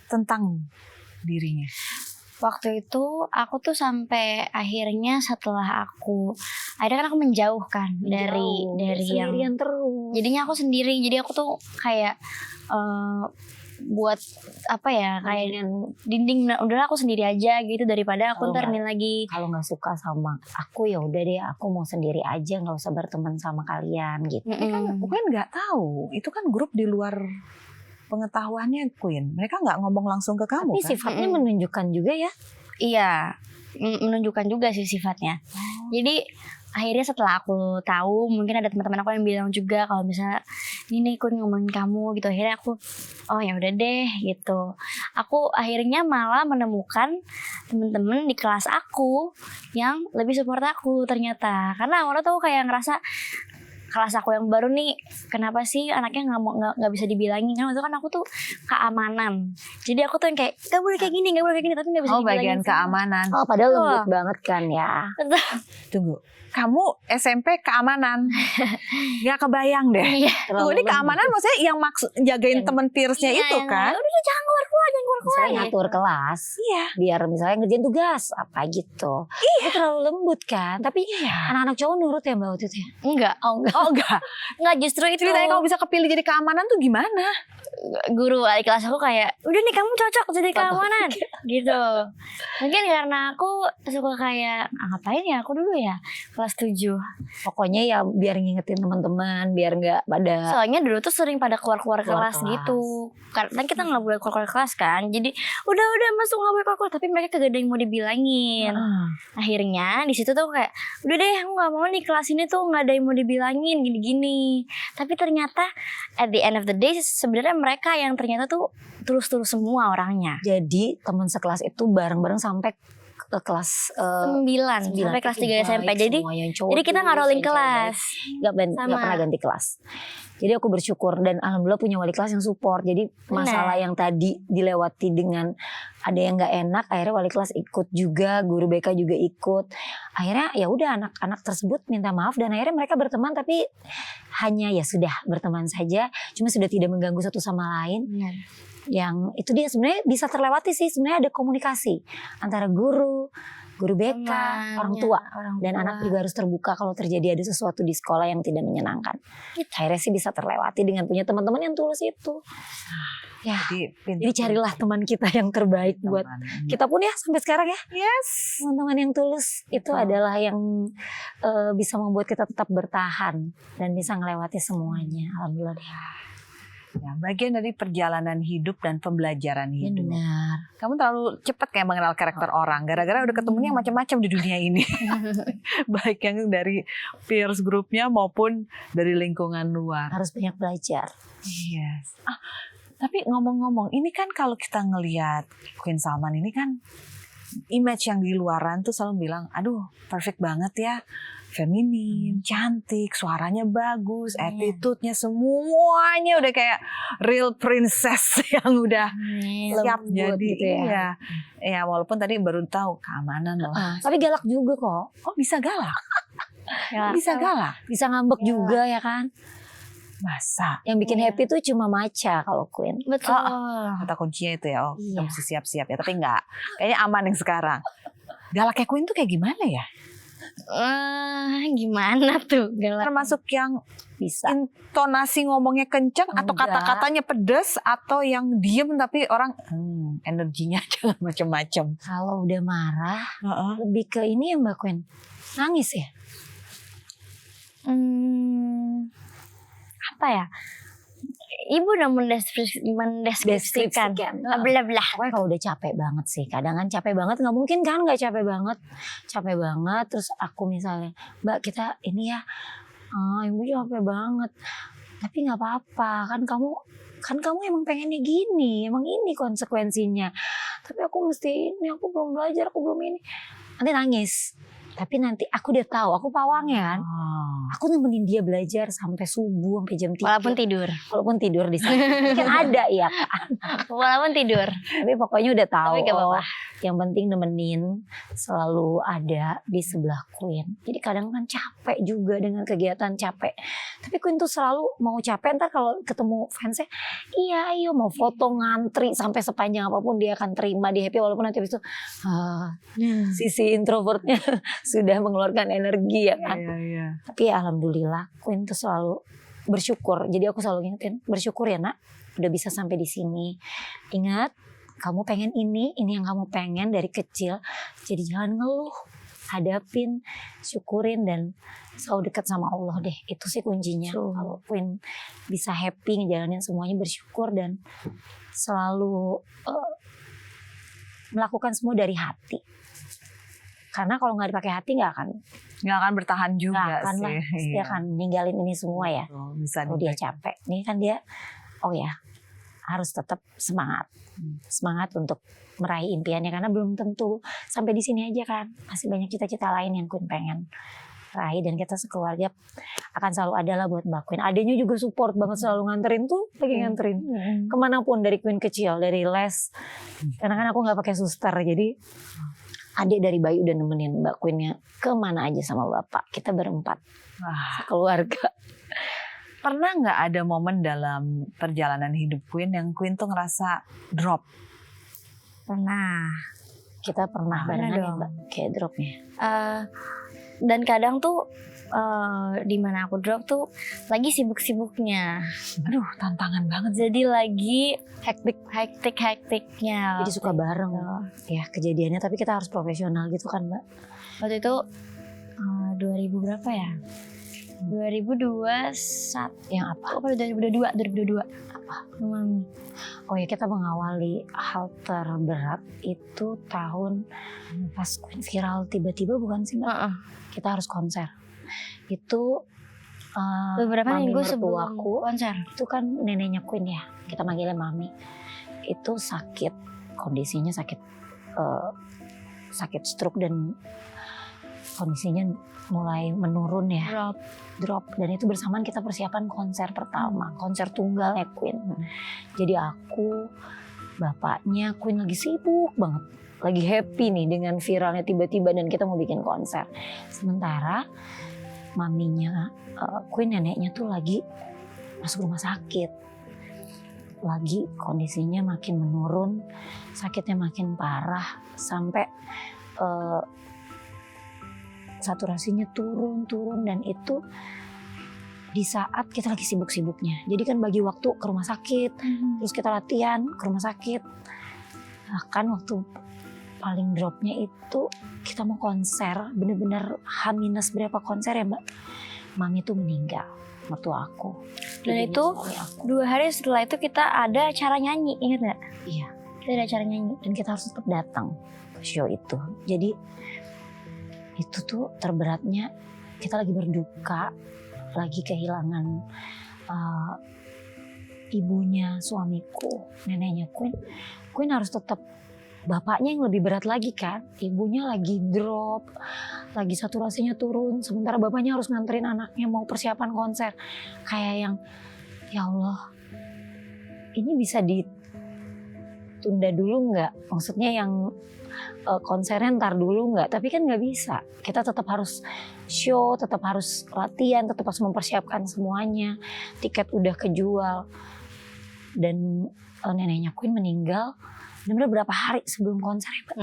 tentang dirinya? Waktu itu aku tuh sampai akhirnya setelah akhirnya kan aku menjauhkan dari yang sendirian terus. jadinya aku sendiri. Jadi aku tuh kayak buat apa ya, kayak dinding, udahlah aku sendiri aja gitu daripada aku ntar ini lagi. Kalau nggak suka sama aku ya udah deh, aku mau sendiri aja, nggak usah berteman sama kalian gitu. Queen nggak tahu, itu kan grup di luar pengetahuannya Queen. Mereka nggak ngomong langsung ke kamu. Tapi kan? sifatnya menunjukkan juga ya. Iya, menunjukkan juga sih sifatnya. Jadi akhirnya setelah aku tahu, mungkin ada teman-teman aku yang bilang juga kalau misalnya ini Queen ngomongin kamu gitu, akhirnya aku oh ya udah deh gitu. Aku akhirnya malah menemukan teman-teman di kelas aku yang lebih support aku ternyata, karena orang tuh kayak ngerasa kelas aku yang baru nih, kenapa sih anaknya nggak bisa dibilangin, kan waktu itu kan aku tuh keamanan, jadi aku tuh yang kayak nggak boleh kayak gini, nggak boleh kayak gini, tapi nggak bisa dibilangin. Bagian keamanan. Oh, padahal lembut banget kan ya. Tunggu, kamu SMP keamanan? Gak kebayang deh. Iya. Tunggu, ini keamanan maksudnya yang maksud jagain temen peersnya itu kan? Udah jangan keluar, jangan keluar. Misalnya ngatur kelas, Iya. biar misalnya ngerjain tugas apa gitu. Itu terlalu lembut kan. Tapi anak-anak cowok nurut ya Mbak waktu itu ya? Enggak, Oh enggak. enggak, justru itu. Ceritanya kamu bisa kepilih jadi keamanan tuh gimana? Guru wali kelas aku kayak udah nih kamu cocok jadi keamanan gitu. Mungkin karena aku suka kayak ngapain ya aku dulu ya kelas 7. Pokoknya ya biar ngingetin teman-teman, biar nggak pada. Soalnya dulu tuh sering pada keluar kelas gitu. Karena kita nggak boleh keluar kelas kan. Jadi udah masuk nggak boleh keluar, tapi mereka kagak ada yang mau dibilangin. Akhirnya di situ tuh kayak udah deh aku nggak mau nih kelas ini tuh nggak ada yang mau dibilangin gini-gini. Tapi ternyata at the end of the day sebenarnya mereka yang ternyata tuh terus semua orangnya. Jadi teman sekelas itu bareng-bareng sampai ke kelas 9 sampai kelas 3 SMP. Jadi kita nggak rolling kelas. Nggak pernah ganti kelas. Jadi aku bersyukur dan alhamdulillah punya wali kelas yang support. Jadi masalah yang tadi dilewati dengan ada yang nggak enak, akhirnya wali kelas ikut juga, guru BK juga ikut. Akhirnya ya udah anak-anak tersebut minta maaf dan akhirnya mereka berteman, tapi hanya ya sudah berteman saja, cuma sudah tidak mengganggu satu sama lain. Yang itu dia sebenarnya bisa terlewati sih, sebenarnya ada komunikasi antara guru BK, orang tua, dan anak juga harus terbuka kalau terjadi ada sesuatu di sekolah yang tidak menyenangkan. Akhirnya sih bisa terlewati dengan punya teman-teman yang tulus itu. Ya, jadi carilah teman kita yang terbaik buat kita pun ya sampai sekarang ya. Yes. Teman-teman yang tulus itu adalah yang bisa membuat kita tetap bertahan dan bisa melewati semuanya. Alhamdulillah. Ya, bagian dari perjalanan hidup dan pembelajaran hidup. Benar. Kamu terlalu cepat kayak mengenal karakter orang. Gara-gara udah ketemunya yang macam-macam di dunia ini. Baik yang dari peers grupnya maupun dari lingkungan luar. Harus banyak belajar. Yes. Tapi ngomong-ngomong, ini kan kalau kita ngelihat Queen Salman ini kan image yang di luaran tuh selalu bilang, aduh perfect banget ya. Feminim, cantik, suaranya bagus, attitude-nya semuanya udah kayak real princess yang udah siap jadi gitu ya. Ya walaupun tadi baru tahu keamanan loh. Tapi galak juga kok. Oh bisa galak. Bisa galak. Bisa ngambek juga ya kan. Masa. Yang bikin happy tuh cuma maca kalau Queen. Betul. Kata kuncinya itu ya. Kita mesti siap-siap ya. Tapi enggak. Kayaknya aman yang sekarang. Galaknya Queen tuh kayak gimana ya? Gimana tuh galak? Termasuk yang Bisa. intonasi ngomongnya kenceng atau Enggak. kata-katanya pedes atau yang diem tapi orang energinya jangan macem-macem. Kalau udah marah, lebih ke ini ya Mbak Queen. Nangis ya? Apa ya? Ibu udah mendeskripsikan. Belah-belah. Pokoknya kalau udah capek banget sih. Kadang kan capek banget, nggak mungkin kan nggak capek banget. Capek banget, terus aku misalnya, Mbak kita ini ya, ibu capek banget. Tapi nggak apa-apa, kan kamu emang pengennya gini, emang ini konsekuensinya. Tapi aku mesti ini, aku belum belajar, aku belum ini. Nanti nangis. Tapi nanti aku udah tahu, aku pawangnya kan. Aku nemenin dia belajar sampai subuh, sampai jam 3. Walaupun tidur di sana. Kan ada ya kan. Walaupun tidur. Tapi pokoknya udah tahu. Tapi gak apa-apa. Yang penting nemenin, selalu ada di sebelah Queen. Jadi kadang kan capek juga dengan kegiatan capek. Tapi Queen tuh selalu mau capek, ntar kalau ketemu fansnya, iya ayo mau foto ngantri sampai sepanjang apapun dia akan terima, dia happy walaupun nanti habis itu sisi introvertnya sudah mengeluarkan energi ya kan. Iya. Tapi ya alhamdulillah Queen tuh selalu bersyukur. Jadi aku selalu ngingetin, bersyukur ya nak, udah bisa sampai di sini. Ingat, kamu pengen ini yang kamu pengen dari kecil. Jadi jangan ngeluh, hadapin, syukurin dan selalu dekat sama Allah deh. Itu sih kuncinya. Kalau Queen bisa happy ngejalanin semuanya, bersyukur dan selalu melakukan semua dari hati. Karena kalau nggak dipakai hati nggak akan bertahan juga nggak akan sih. lah, dia akan ninggalin ini semua ya. Bisa kalau dia capek, ini kan dia, harus tetap semangat untuk meraih impiannya karena belum tentu sampai di sini aja kan, masih banyak cita-cita lain yang Queen pengen raih dan kita sekeluarga akan selalu ada lah buat Mbak Queen. Adanya juga support banget, selalu nganterin tuh, lagi nganterin kemanapun dari Queen kecil, dari les, karena kan aku nggak pakai suster jadi adik dari bayi udah nemenin Mbak Queennya kemana aja sama bapak. Kita berempat, keluarga. Pernah nggak ada momen dalam perjalanan hidup Queen yang Queen tuh ngerasa drop? Pernah. Kita pernah barengan ya Mbak, kayak dropnya. Dan kadang tuh di mana aku drop tuh lagi sibuk-sibuknya. Aduh, tantangan banget. Jadi lagi hektik-hektiknya. Jadi suka bareng ya kejadiannya, tapi kita harus profesional gitu kan Mbak. Waktu itu 2000 berapa ya? 2021 yang apa? 2022 apa? Oh ya, kita mengawali hal terberat itu tahun pas Queen viral tiba-tiba bukan sih Mbak? Kita harus konser. Itu beberapa minggu sebelum aku konser. Itu kan neneknya Queen ya, kita manggilnya Mami. Itu sakit, kondisinya sakit stroke dan kondisinya mulai menurun ya, drop. Dan itu bersamaan kita persiapan konser pertama, konser tunggalnya Queen. Jadi aku, bapaknya Queen lagi sibuk banget, lagi happy nih dengan viralnya tiba-tiba dan kita mau bikin konser. Sementara maminya Queen, neneknya tuh lagi masuk rumah sakit, lagi kondisinya makin menurun, sakitnya makin parah sampai saturasinya turun dan itu di saat kita lagi sibuk-sibuknya. Jadi kan bagi waktu ke rumah sakit, terus kita latihan ke rumah sakit. Bahkan waktu paling dropnya itu kita mau konser, bener-bener H- berapa konser ya Mbak, Mami tuh meninggal, mertua aku. Dan itu 2 hari setelah itu kita ada acara nyanyi, ingat gak? Iya, kita ada acara nyanyi dan kita harus tetap datang ke show itu. Jadi itu tuh terberatnya, kita lagi berduka, lagi kehilangan ibunya suamiku, neneknya Queen. Queen harus tetap, bapaknya yang lebih berat lagi kan, ibunya lagi drop, lagi saturasinya turun, sementara bapaknya harus nganterin anaknya mau persiapan konser. Kayak yang, ya Allah, ini bisa ditunda dulu nggak? Maksudnya yang konsernya ntar dulu nggak? Tapi kan nggak bisa. Kita tetap harus show, tetap harus latihan, tetap harus mempersiapkan semuanya. Tiket udah kejual dan neneknya Queen meninggal Bener-bener berapa hari sebelum konser ya, Mbak?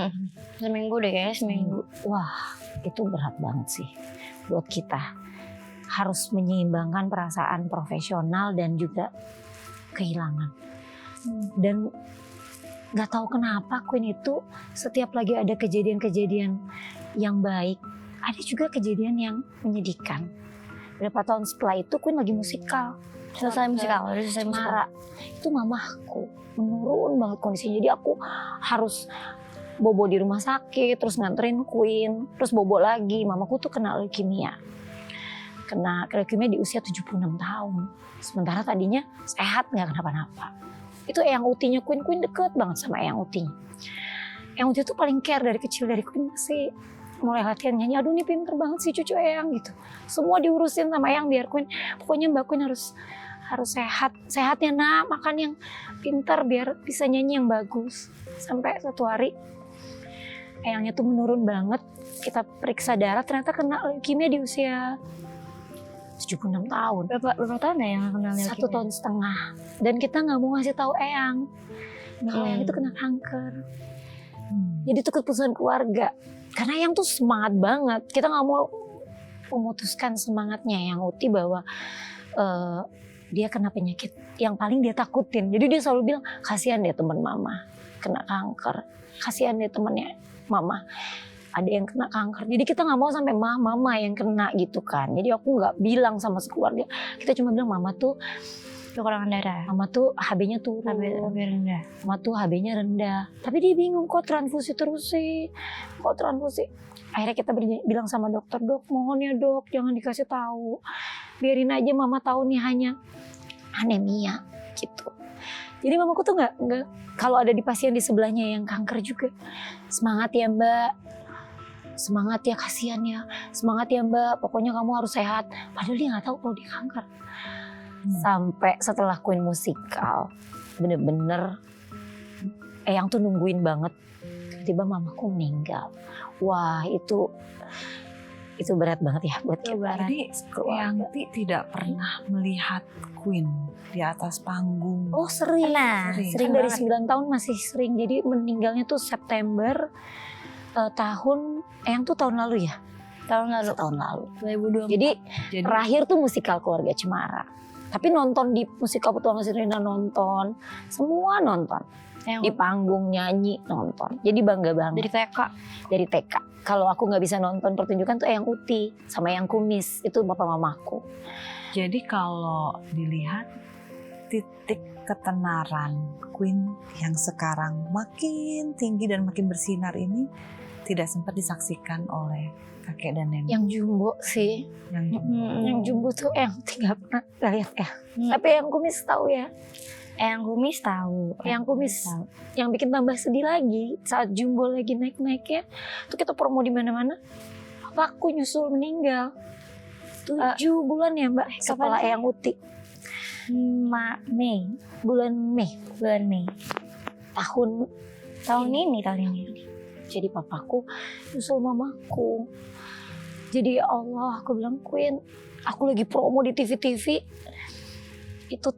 Seminggu deh kayaknya, seminggu. Wah, itu berat banget sih buat kita. Harus menyeimbangkan perasaan profesional dan juga kehilangan. Dan gak tahu kenapa Queen itu setiap lagi ada kejadian-kejadian yang baik, ada juga kejadian yang menyedihkan. Berapa tahun setelah itu Queen lagi musikal. Selesai musikal, udah selesai musikal. Cemara. Itu mamahku menurun banget kondisinya. Jadi aku harus bobo di rumah sakit, terus nganterin Queen, terus bobo lagi. Mamaku tuh kena leukemia. Kena leukemia di usia 76 tahun. Sementara tadinya sehat, nggak kenapa-napa. Itu Eyang Utinya Queen deket banget sama Eyang Utinya. Eyang Uti tuh paling care dari kecil, dari Queen masih mulai latihan nyanyi. Aduh, ini pinter banget sih cucu Eyang gitu. Semua diurusin sama Eyang biar Queen. Pokoknya Mbak Queen harus sehat. Sehatnya nak, makan yang pinter biar bisa nyanyi yang bagus. Sampai suatu hari Eyangnya tuh menurun banget. Kita periksa darah, ternyata kena leukemia di usia 76 tahun. Berapa tahun ya yang kenal leukemia? 1,5 tahun. Dan kita nggak mau ngasih tahu Eyang kalau Eyang itu kena kanker. Jadi itu keputusan keluarga. Karena Eyang tuh semangat banget. Kita nggak mau memutuskan semangatnya Eyang Uti bahwa dia kena penyakit yang paling dia takutin. Jadi dia selalu bilang, kasihan deh teman mama kena kanker. Kasihan deh temannya mama ada yang kena kanker. Jadi kita nggak mau sampai mama yang kena gitu kan. Jadi aku nggak bilang sama sekeluarga. Kita cuma bilang mama tuh kekurangan darah. Mama tuh HB-nya turun. HB rendah. Mama tuh HB-nya rendah. Tapi dia bingung kok transfusi terus sih. Kok transfusi? Akhirnya kita bilang sama dokter, dok mohon ya dok jangan dikasih tahu. Biarin aja mama tahu nih hanya anemia gitu. Jadi mamaku tuh nggak kalau ada di pasien di sebelahnya yang kanker juga. Semangat ya Mbak. Semangat ya, kasihan ya. Semangat ya Mbak, pokoknya kamu harus sehat. Padahal dia nggak tahu kalau dia kanker. Sampai setelah Queen musikal, bener-bener Eyang tuh nungguin banget. Tiba-tiba mamaku meninggal. Wah itu berat banget ya buat kita. Jadi Eyang tidak pernah melihat Queen di atas panggung. Oh sering. Sering dari banget. 9 tahun masih sering. Jadi meninggalnya tuh September tahun Eyang tuh tahun lalu ya? Tahun lalu. Tahun lalu. 2024. Jadi terakhir tuh musikal Keluarga Cemara. Tapi nonton di musikal Petualangan Sirina nonton. Semua nonton. Di panggung nyanyi nonton. Jadi bangga banget. Dari TK. Kalau aku nggak bisa nonton pertunjukan tuh Eyang Uti sama Eyang Kumis. Itu bapak mamaku. Jadi kalau dilihat titik ketenaran Queen yang sekarang makin tinggi dan makin bersinar ini tidak sempat disaksikan oleh kakek dan nenek. Yang jumbo sih. Yang jumbo tuh Eyang Uti nggak pernah lihat ya. Tapi Eyang Kumis tahu ya. Eyang Kumis tahu. Eyang Kumis yang bikin tambah sedih lagi saat jumbo lagi naik-naiknya. Tuh kita promo di mana-mana. Papaku nyusul meninggal. 7 bulan ya Mbak setelah Eyang Uti. Mei. Bulan Mei. Tahun ini. Jadi papaku nyusul mamaku. Jadi ya Allah, aku bilang Queen, aku lagi promo di TV. Itu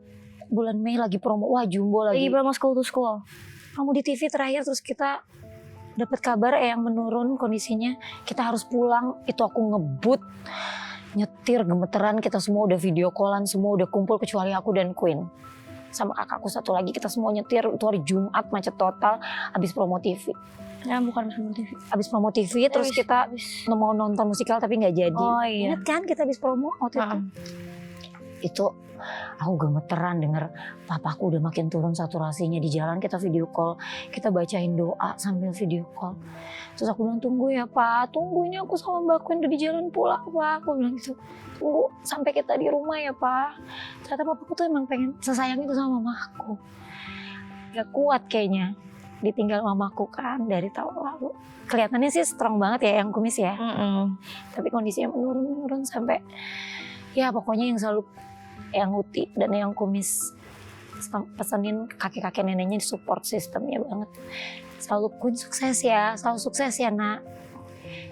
bulan Mei lagi promo, wah jumbo lagi. Lagi promo school to school. Promo di TV terakhir, terus kita dapat kabar Eyang menurun kondisinya. Kita harus pulang, itu aku ngebut. Nyetir, gemeteran, kita semua udah video callan, semua udah kumpul kecuali aku dan Queen. Sama kakakku satu lagi, kita semua nyetir, itu hari Jumat, macet total, habis promo TV. Ya bukan promo TV. Habis promo TV, terus kita mau nonton musikal tapi nggak jadi. Oh iya. Ingat kan kita habis promo waktu itu? Itu aku gemeteran denger papaku udah makin turun saturasinya. Di jalan kita video call, kita bacain doa sambil video call. Terus aku bilang, tunggu ya Pak, tunggu ini aku sama Mbak Queen udah di jalan pulang Pak. Aku bilang gitu, tunggu sampai kita di rumah ya Pak. Ternyata papaku tuh emang pengen sesayang itu sama mamaku. Gak kuat kayaknya ditinggal mamaku kan dari tahun lalu. Kelihatannya sih strong banget ya Eyang Kumis ya. Tapi kondisinya menurun sampai ya pokoknya yang selalu Eyang Uti dan Eyang Kumis pesenin kakek-kakek neneknya support sistemnya banget. Selalu Queen sukses ya, selalu sukses ya nak.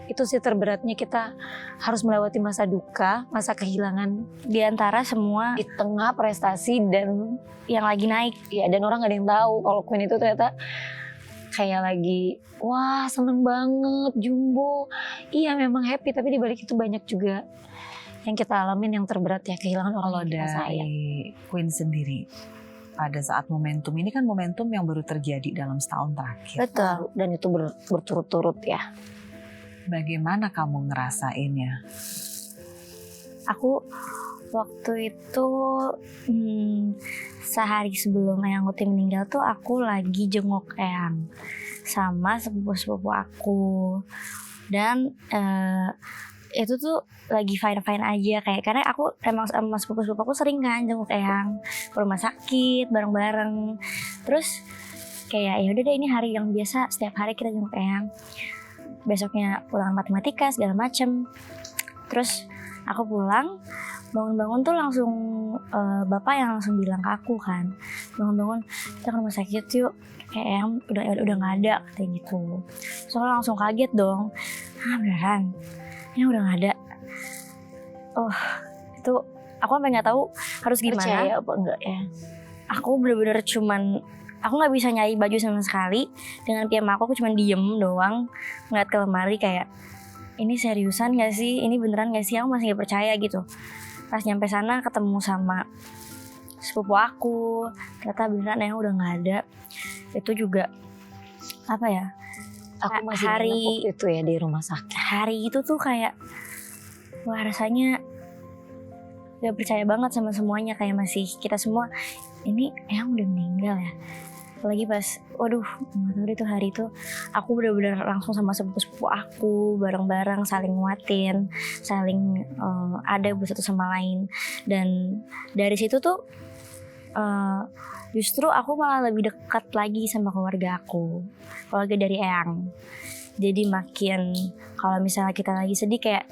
Itu sih terberatnya, kita harus melewati masa duka, masa kehilangan Di antara semua di tengah prestasi dan yang lagi naik. ya, dan orang gak ada yang tahu kalau Queen itu ternyata kayak lagi wah seneng banget jumbo. Iya memang happy, tapi di balik itu banyak juga yang kita alamin yang terberat ya, kehilangan orang Kalau yang kita sayang. dari Queen sendiri, pada saat momentum ini kan momentum yang baru terjadi dalam setahun terakhir. Betul. Dan itu berturut-turut ya. Bagaimana kamu ngerasainnya? Aku waktu itu sehari sebelum Eyang Uti meninggal tuh aku lagi jenguk Eyang sama sepupu-sepupu aku. Dan itu tuh lagi fine-fine aja kayak, karena aku emang sama sepupu-sepupu aku sering kan jenguk Eyang ke rumah sakit bareng-bareng. Terus kayak ya udah deh, ini hari yang biasa, setiap hari kita jenguk Eyang. Besoknya pulang matematika segala macem. Terus aku pulang, bangun-bangun tuh langsung bapak yang langsung bilang ke aku kan, bangun-bangun kita ke rumah sakit yuk, kayak Eyang udah nggak ada kayak gitu. Soalnya langsung kaget dong, beneran Eyang udah nggak ada. Oh itu aku sampai nggak tahu harus gimana. Percaya apa enggak ya? Aku bener-bener cuman, aku nggak bisa nyari baju sama sekali. Dengan piyama aku cuman diem doang ngeliat ke lemari kayak, ini seriusan gak sih? Ini beneran gak sih? Aku masih gak percaya gitu. Pas nyampe sana ketemu sama sepupu aku, ternyata beneran Eyang udah gak ada. Itu juga apa ya, Aku masih hari nginep waktu itu ya di rumah sakit. hari itu tuh kayak, wah rasanya gak percaya banget sama semuanya. Kayak masih kita semua, ini Eyang udah meninggal ya. Apalagi pas, waduh gak tau deh tuh hari itu aku bener-bener langsung sama sepupu-sepupu aku bareng-bareng saling nguatin, saling ada buat satu sama lain. Dan dari situ tuh justru aku malah lebih dekat lagi sama keluarga aku, keluarga dari Eyang. Jadi makin kalau misalnya kita lagi sedih kayak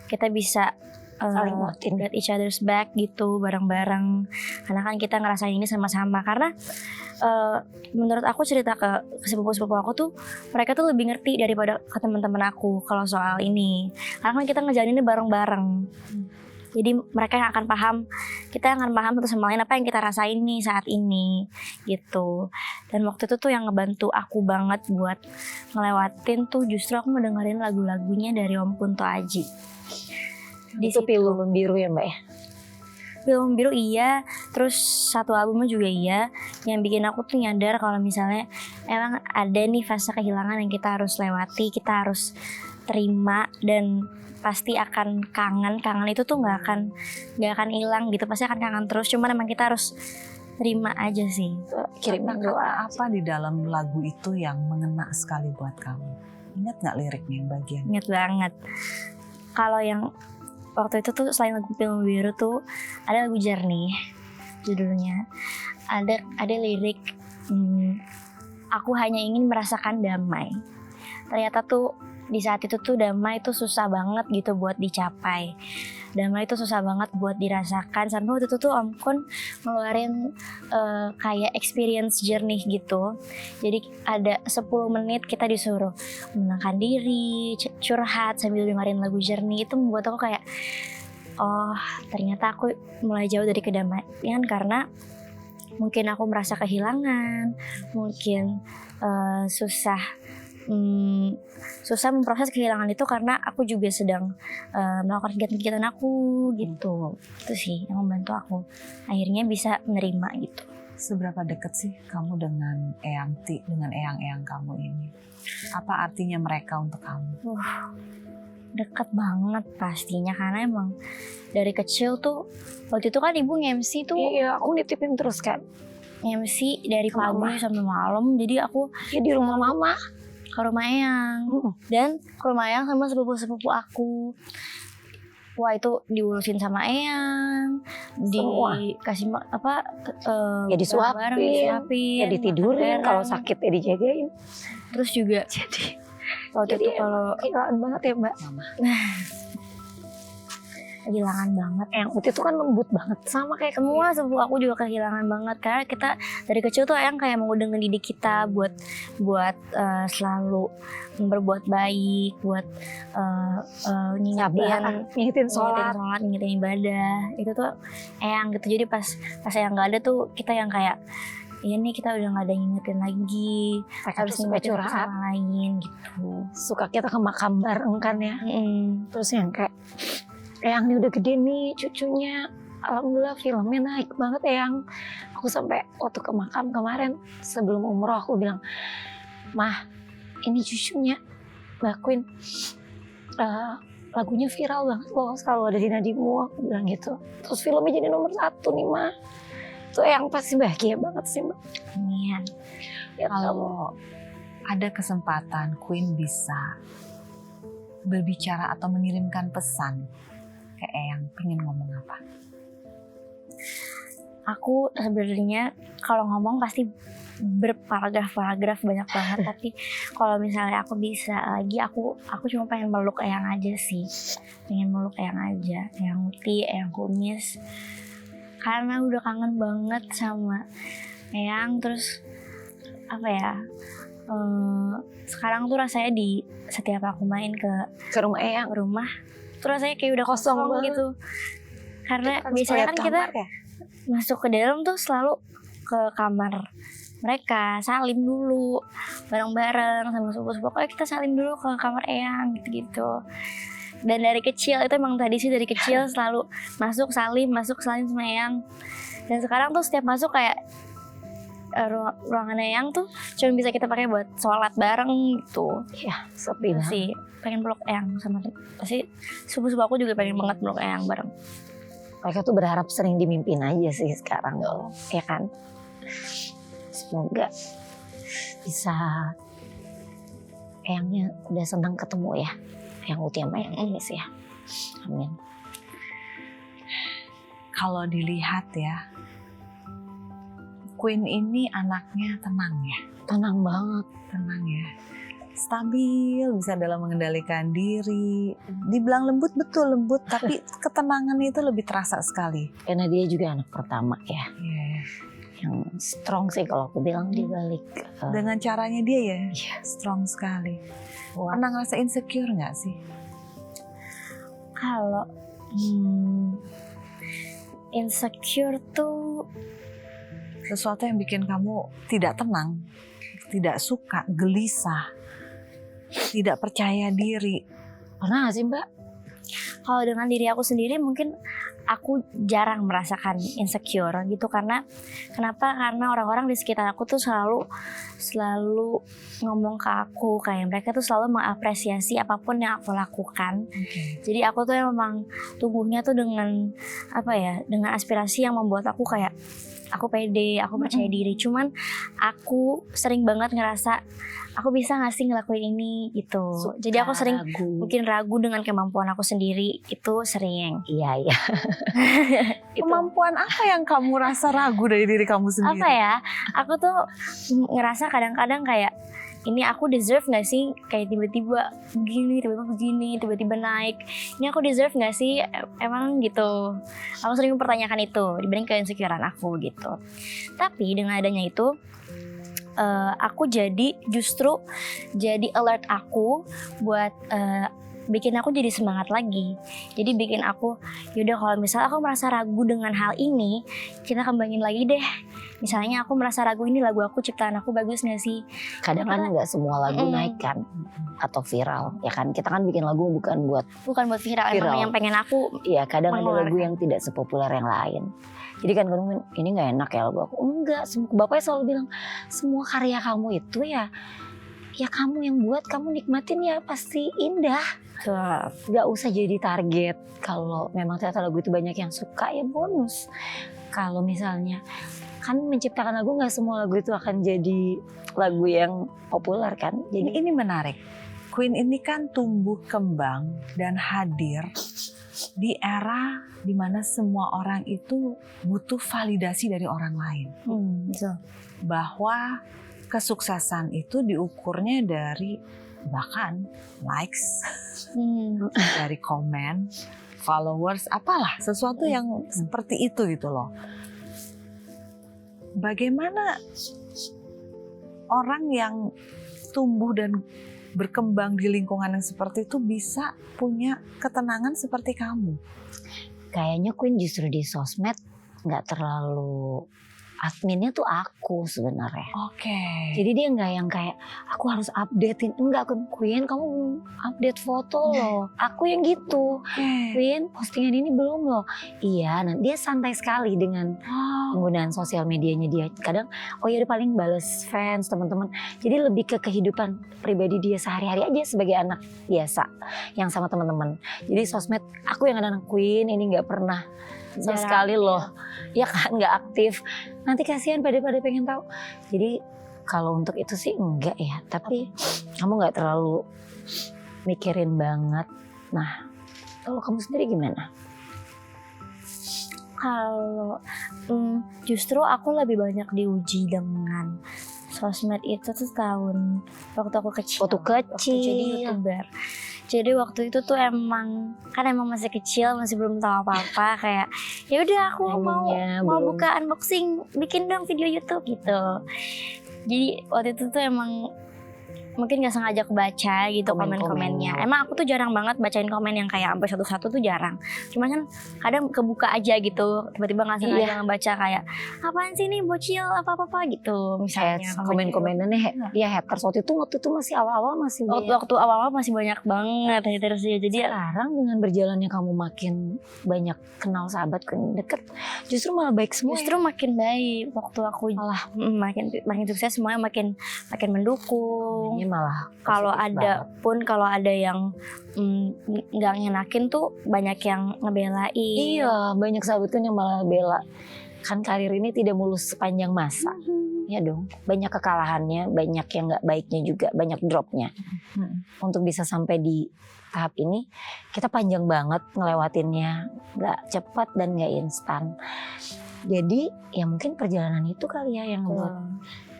kita bisa Saling nguatin. get each other's back gitu bareng-bareng, karena kan kita ngerasain ini sama-sama. Karena menurut aku cerita ke sepupu-sepupu aku tuh, mereka tuh lebih ngerti daripada ke teman-teman aku kalau soal ini, karena kan kita ngejalaninnya bareng-bareng. Jadi mereka yang akan paham, kita yang akan paham satu sama lain apa yang kita rasain nih saat ini gitu. Dan waktu itu tuh yang ngebantu aku banget buat ngelewatin tuh justru aku ngedengerin lagu-lagunya dari Om Kunto Aji. Itu Pilu Membiru ya Mbak ya? Film Biru iya, terus satu albumnya juga iya, yang bikin aku tuh nyadar kalau misalnya emang ada nih fase kehilangan yang kita harus lewati, kita harus terima, dan pasti akan kangen itu tuh nggak akan hilang gitu, pasti akan kangen terus. Cuman emang kita harus terima aja sih. Kirimin doa. Apa di dalam lagu itu yang mengena sekali buat kamu? Ingat nggak liriknya yang bagian? Ingat banget. Kalau yang waktu itu tuh selain lagu Film Biru tuh ada lagu Jernih judulnya. Ada lirik aku hanya ingin merasakan damai. Ternyata tuh di saat itu tuh damai itu susah banget gitu buat dicapai. Damai itu susah banget buat dirasakan. Sampai waktu itu tuh Om Kun ngeluarin kayak experience jernih gitu. Jadi ada 10 menit kita disuruh menenangkan diri, curhat sambil dengerin lagu jernih. Itu membuat aku kayak, oh ternyata aku mulai jauh dari kedamaian karena mungkin aku merasa kehilangan, mungkin susah memproses kehilangan itu karena aku juga sedang melakukan kegiatan-kegiatan aku gitu. Itu sih yang membantu aku akhirnya bisa menerima gitu. Seberapa dekat sih kamu dengan Eyang Ti, dengan eyang-eyang kamu ini? Apa artinya mereka untuk kamu? Dekat banget pastinya, karena emang dari kecil tuh waktu itu kan ibu nge-MC tuh. Iya, aku nitipin terus kan. MC dari Mama. pagi sampai malam, jadi aku Ya di rumah mama. ke rumah Eyang dan ke rumah Eyang sama sepupu-sepupu aku. Wah itu diurusin sama Eyang, Semua. dikasih Ya disuapin, disuapin, ya ditidurin, makan kalau bareng. sakit ya dijagain. Terus juga waktu Jadi itu kalau kehilangan banget ya Mbak. kehilangan banget. Eyang Uti itu kan lembut banget, sama kayak Semua sepupu aku juga kehilangan banget karena kita dari kecil tuh Eyang kayak mau udah ngedidik kita buat selalu berbuat baik, buat ngingetin sholat. ngingetin ibadah. Itu tuh Eyang gitu. Jadi pas Eyang nggak ada tuh kita yang kayak ya nih kita udah gak ada yang ngingetin lagi, Mereka harus tuh suka ngingetin satu curhat, sama lain gitu. suka kita ke makam bareng kan ya. Terus yang kayak Eyang nih udah gede nih cucunya, alhamdulillah filmnya naik banget Eyang. Aku sampai waktu ke makam kemarin sebelum umroh aku bilang, Mah ini cucunya Mbak Queen, lagunya viral banget loh, selalu ada di nadimu, aku bilang gitu. Terus filmnya jadi nomor 1 nih Mah. Itu Eyang pasti bahagia banget sih Mbak. Amin. Ya, Kalau ada kesempatan Queen bisa berbicara atau mengirimkan pesan ke Eyang, pengen ngomong apa? Aku sebenarnya kalau ngomong pasti berparagraf-paragraf banyak banget, tapi kalau misalnya aku bisa lagi, aku cuma pengen meluk Eyang aja sih, pengen meluk Eyang aja, Eyang Uti, Eyang Kumis, karena udah kangen banget sama Eyang. Terus apa ya, sekarang tuh rasanya di setiap aku main ke rumah Eyang, rumah tuh rasanya kayak udah kosong banget. gitu, karena Kan biasanya lihat kan kita kamar ya? masuk ke dalam tuh selalu ke kamar mereka, salim dulu bareng-bareng sama sepupu-sepupu, pokoknya kita salim dulu ke kamar Eyang gitu-gitu. Dan dari kecil itu emang tadi sih, dari kecil selalu masuk salim sama Eyang. Dan sekarang tuh setiap masuk kayak ruangan Eyang tuh cuma bisa kita pakai buat sholat bareng gitu. Ya sepi banget. Sih pengen peluk Eyang sama pasti sepupu-sepupu aku juga pengen banget peluk Eyang bareng. Mereka tuh berharap sering dimimpin aja sih sekarang, ya kan? Semoga bisa Eyangnya udah senang ketemu ya, Eyang Uti sama Eyang Kumis ya. Amin. Kalau dilihat ya, Queen ini anaknya tenang ya, Tenang banget. tenang ya, stabil, bisa dalam mengendalikan diri. Dibilang lembut, betul lembut, tapi ketenangan itu lebih terasa sekali. Karena dia juga anak pertama ya, Iya. yang strong sih kalau aku bilang di balik. Dengan caranya dia ya, Iya. strong sekali. Wah, Pernah ngerasa insecure nggak sih? Kalau insecure tuh Sesuatu yang bikin kamu tidak tenang, tidak suka, gelisah, tidak percaya diri. pernah gak sih Mbak? kalau dengan diri aku sendiri mungkin aku jarang merasakan insecure gitu, karena kenapa? Karena orang-orang di sekitar aku tuh selalu ngomong ke aku, kayak mereka tuh selalu mengapresiasi apapun yang aku lakukan. Jadi aku tuh memang tumbuhnya tuh dengan apa ya, dengan aspirasi yang membuat aku kayak aku pede, aku percaya diri. Cuman aku sering banget ngerasa aku bisa gak sih ngelakuin ini gitu. Jadi aku sering mungkin ragu dengan kemampuan aku sendiri, itu sering. Iya. Itu. Kemampuan apa yang kamu rasa ragu dari diri kamu sendiri? Apa ya, aku tuh ngerasa kadang-kadang kayak ini aku deserve gak sih, kayak tiba-tiba begini, tiba-tiba naik, ini aku deserve gak sih, emang gitu. Aku sering mempertanyakan itu dibanding ke insecurean aku gitu. Tapi dengan adanya itu aku justru jadi alert aku buat bikin aku jadi semangat lagi. Jadi bikin aku, yaudah kalau misalnya aku merasa ragu dengan hal ini, kita kembangin lagi deh. Misalnya aku merasa ragu, ini lagu aku, ciptaan aku bagus gak sih? Kadang kan nggak semua lagu naik kan atau viral ya kan. Kita kan bikin lagu bukan buat viral. Emang yang pengen aku. Iya, kadang ada lagu mengeluarkan. yang tidak sepopuler yang lain. Jadi kan kadang ini nggak enak ya lagu aku. Enggak, bapaknya selalu bilang semua karya kamu itu ya kamu yang buat, kamu nikmatin ya pasti indah. Gak usah jadi target. Kalau memang ternyata lagu itu banyak yang suka ya bonus. Kalau misalnya kan menciptakan lagu, nggak semua lagu itu akan jadi lagu yang populer kan. Jadi Ini menarik. Queen ini kan tumbuh kembang dan hadir di era dimana semua orang itu butuh validasi dari orang lain. Bahwa kesuksesan itu diukurnya dari bahkan likes, dari komen, followers, apalah sesuatu yang seperti itu gitu loh. Bagaimana orang yang tumbuh dan berkembang di lingkungan yang seperti itu bisa punya ketenangan seperti kamu? kayaknya Queen justru di sosmed nggak terlalu adminnya tuh aku sebenarnya. Oke. Jadi dia nggak yang kayak aku harus updatein, enggak Queen kamu belum update foto loh, aku yang gitu. Queen postingan ini belum loh. Iya, nah dia santai sekali dengan penggunaan sosial medianya dia. Kadang oh ya udah paling bales fans teman-teman. Jadi lebih ke kehidupan pribadi dia sehari-hari aja sebagai anak biasa yang sama teman-teman. Jadi sosmed aku yang ada anak Queen ini nggak pernah sama sekali loh, ya kan nggak aktif. Nanti kasihan pada pengen tahu. Jadi kalau untuk itu sih enggak ya. Tapi kamu nggak terlalu mikirin banget. Nah, kalau kamu sendiri gimana? Kalau justru aku lebih banyak diuji dengan sosmed itu tuh waktu aku kecil. Waktu jadi YouTuber. Jadi waktu itu tuh emang masih kecil, masih belum tahu apa-apa, kayak ya udah aku mau buka unboxing, bikin dong video YouTube gitu. Jadi waktu itu tuh emang mungkin gak sengaja kebaca gitu komen-komennya. Emang aku tuh jarang banget bacain komen yang kayak sampai satu-satu tuh jarang. Cuma kan kadang kebuka aja gitu, tiba-tiba gak sengaja ngebaca kayak apaan sih nih bocil apa-apa gitu misalnya. Komen-komenannya dia haters waktu itu masih awal-awal masih waktu awal-awal masih banyak banget haters ya. Jadi sekarang dengan berjalannya kamu makin banyak kenal sahabat deket, justru malah baik semua. Justru makin baik waktu aku malah makin sukses, semuanya makin mendukung. Malah kalau ada yang nggak ngenakin tuh banyak yang ngebelain. Iya, banyak sahabat kan yang malah bela. Kan karir ini tidak mulus sepanjang masa. Ya dong, banyak kekalahannya, banyak yang nggak baiknya juga, banyak dropnya. Untuk bisa sampai di tahap ini, kita panjang banget ngelewatinnya, nggak cepat dan nggak instan. Jadi ya mungkin perjalanan itu kali ya yang buat.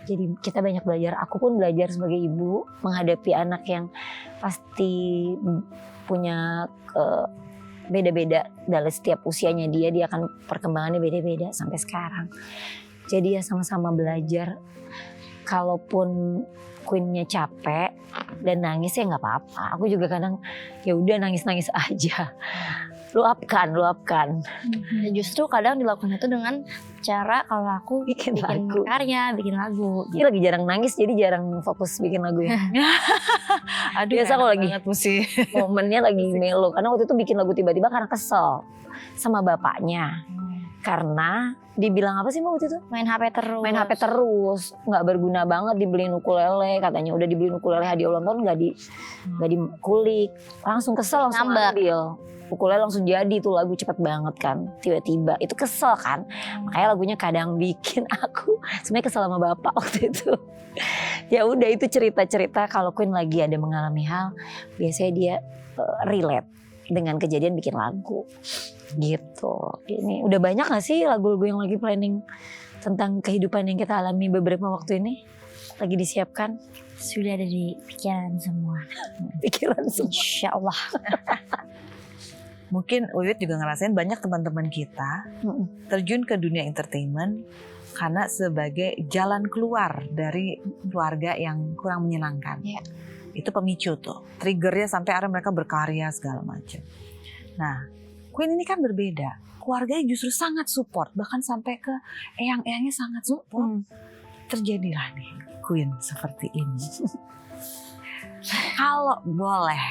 Jadi kita banyak belajar, aku pun belajar sebagai ibu menghadapi anak yang pasti punya beda-beda dari setiap usianya dia akan perkembangannya beda-beda sampai sekarang. Jadi ya sama-sama belajar. Kalaupun Queen-nya capek dan nangis ya nggak apa-apa. Aku juga kadang ya udah nangis-nangis aja. Luapkan. Justru kadang dilakukan itu dengan cara kalau aku bikin karya, bikin lagu. Gitu. Lagi jarang nangis jadi jarang fokus bikin lagu ya. Aduh, biasa kalau lagi momennya lagi melo. Karena waktu itu bikin lagu tiba-tiba karena kesel sama bapaknya. Karena dibilang apa sih Mbak waktu itu? Main HP terus, nggak berguna banget, dibeliin ukulele, katanya udah dibeliin ukulele hadiah ulang tahun nggak dikulik, langsung kesel langsung ambil. Ukulele langsung jadi tuh lagu cepet banget kan, tiba-tiba itu kesel kan, makanya lagunya kadang bikin aku sebenarnya kesel sama bapak waktu itu. Ya udah itu cerita-cerita kalau Queen lagi ada mengalami hal, biasanya dia relate dengan kejadian bikin lagu gitu. Ini udah banyak gak sih lagu-lagu yang lagi planning tentang kehidupan yang kita alami beberapa waktu ini lagi disiapkan? Sudah ada di pikiran semua. Insya Allah. Mungkin Uyut juga ngerasain banyak teman-teman kita terjun ke dunia entertainment karena sebagai jalan keluar dari keluarga yang kurang menyenangkan. Itu pemicu tuh, triggernya sampai akhirnya mereka berkarya segala macam. Nah, Queen ini kan berbeda, keluarganya justru sangat support, bahkan sampai ke eyang-eyangnya sangat support. Terjadilah nih Queen seperti ini. Kalau boleh,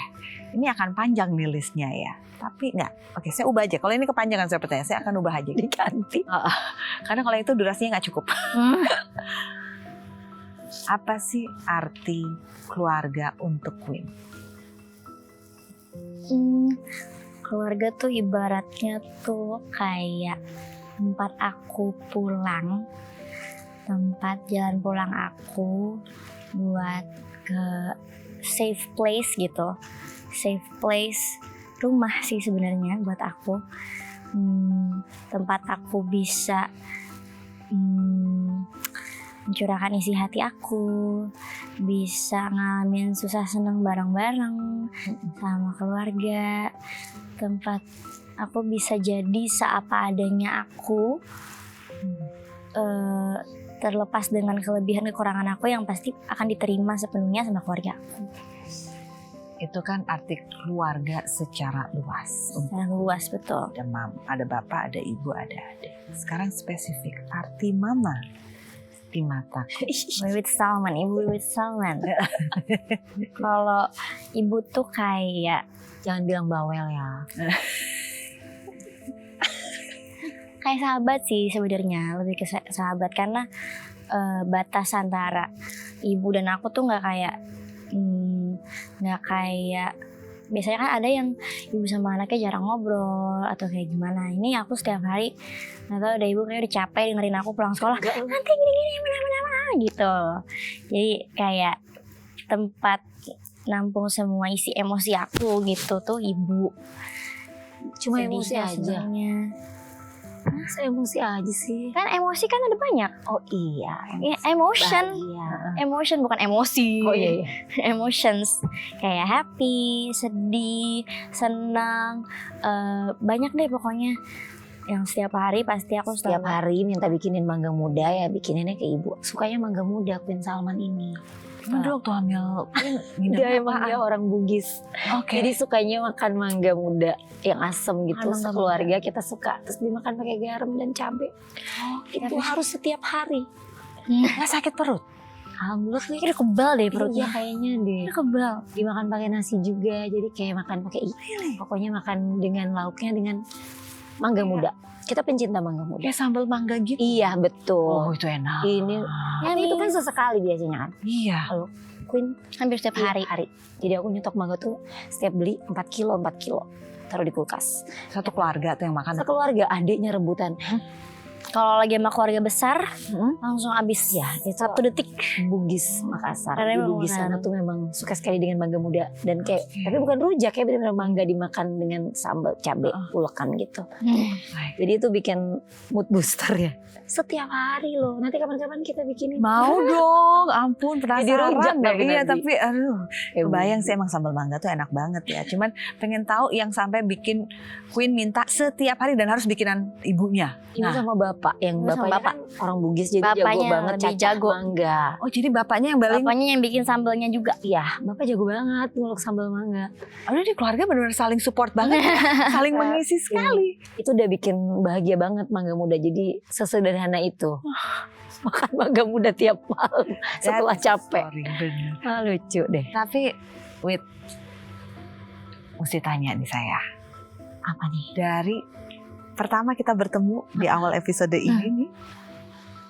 ini akan panjang nih listnya ya. Tapi enggak, oke saya ubah aja. Kalau ini kepanjangan saya pertanyaan, saya akan ubah aja. Diganti. Karena kalau itu durasinya nggak cukup. Apa sih arti keluarga untuk Queen? Keluarga tuh ibaratnya tuh kayak tempat aku pulang, tempat jalan pulang aku buat ke safe place gitu. Safe place, rumah sih sebenarnya buat aku. Tempat aku bisa mencurahkan isi hati aku, bisa ngalamin susah senang bareng-bareng sama keluarga, tempat aku bisa jadi seapa adanya aku, terlepas dengan kelebihan kekurangan aku yang pasti akan diterima sepenuhnya sama keluarga aku. itu kan arti keluarga secara luas. Secara luas, betul. Ada ada bapak, ada ibu, ada adik. Sekarang spesifik arti mama di mataku. Wiwit Salman, Ibu Wiwit Salman. Kalau ibu tuh kayak, Jangan bilang bawel ya. kayak sahabat sih sebenarnya, lebih ke sahabat karena batas antara ibu dan aku tuh nggak kayak biasanya kan ada yang ibu sama anaknya jarang ngobrol atau kayak gimana. Ini aku setiap hari nggak tahu, ada ibu kayak udah capek dengerin aku pulang sekolah, nanti gini mana gitu. Jadi kayak tempat nampung semua isi emosi aku gitu tuh ibu. Cuma Sedihnya emosi aja. sebenarnya. Masa emosi aja sih? Kan emosi kan ada banyak. Oh iya. Ya, emotion. Bahagia. Emotion bukan emosi. Oh iya. Emotions kayak happy, sedih, senang, banyak deh pokoknya. Yang setiap hari pasti aku Setiap selalu hari minta bikinin mangga muda ya, bikininnya ke ibu. Sukanya mangga muda Queen Salman ini. Gimana dong tuh hamil? Dia emang dia orang Bugis. Oke. Jadi sukanya makan mangga muda yang asem gitu. Mangga Sekeluarga kita suka. Terus dimakan pakai garam dan cabai. Itu harus setiap hari. Nggak sakit perut? Alhamdulillah sih. Kira kebal deh perutnya. Iya kayaknya deh. Kira kebal. Dimakan pakai nasi juga. Jadi kayak makan pakai pokoknya makan dengan lauknya dengan mangga muda. Kita pencinta mangga muda. Kayak sambal mangga gitu? Iya betul. Oh itu enak. Ini Yummy. itu kan sesekali biasanya kan. Iya. Queen Hampir setiap hari. Jadi aku nyetok mangga tuh setiap beli 4 kilo taruh di kulkas. Satu keluarga tuh yang makan. Sekeluarga adiknya rebutan. Kalau lagi sama keluarga besar langsung habis Ya, itu satu detik. Bugis Makassar. Karena Di emang Bugis sana beneran. tuh memang suka sekali dengan mangga muda dan kayak tapi bukan rujak ya, benar-benar mangga dimakan dengan sambal cabai ulekan gitu. Jadi itu bikin mood booster ya. Setiap hari loh. Nanti kapan-kapan kita bikinin. Mau dong, ampun Jadi rujak penasaran deh. tapi Iya nanti. tapi aduh, Kayak kebayang sih emang sambal mangga tuh enak banget ya. Cuman pengen tahu yang sampai bikin Queen minta setiap hari dan harus bikinan ibunya. Ibu Nah, sama bapak yang Ibu sama bapaknya bapak. kan orang Bugis jadi jago Bapaknya banget lebih cacah jago. mangga. oh jadi bapaknya yang paling. Bapaknya yang bikin sambalnya juga. Iya, bapak jago banget ngulek sambal mangga. Aduh di keluarga benar-benar saling support banget, ya. Saling mengisi sekali. Itu udah bikin bahagia banget mangga muda. Jadi sesederhana itu. Makan mangga muda tiap malam setelah capek. Sorry, bener. Ah, lucu deh. Tapi, wait, mesti tanya nih saya. Apa nih? Dari pertama kita bertemu di awal episode ini nih,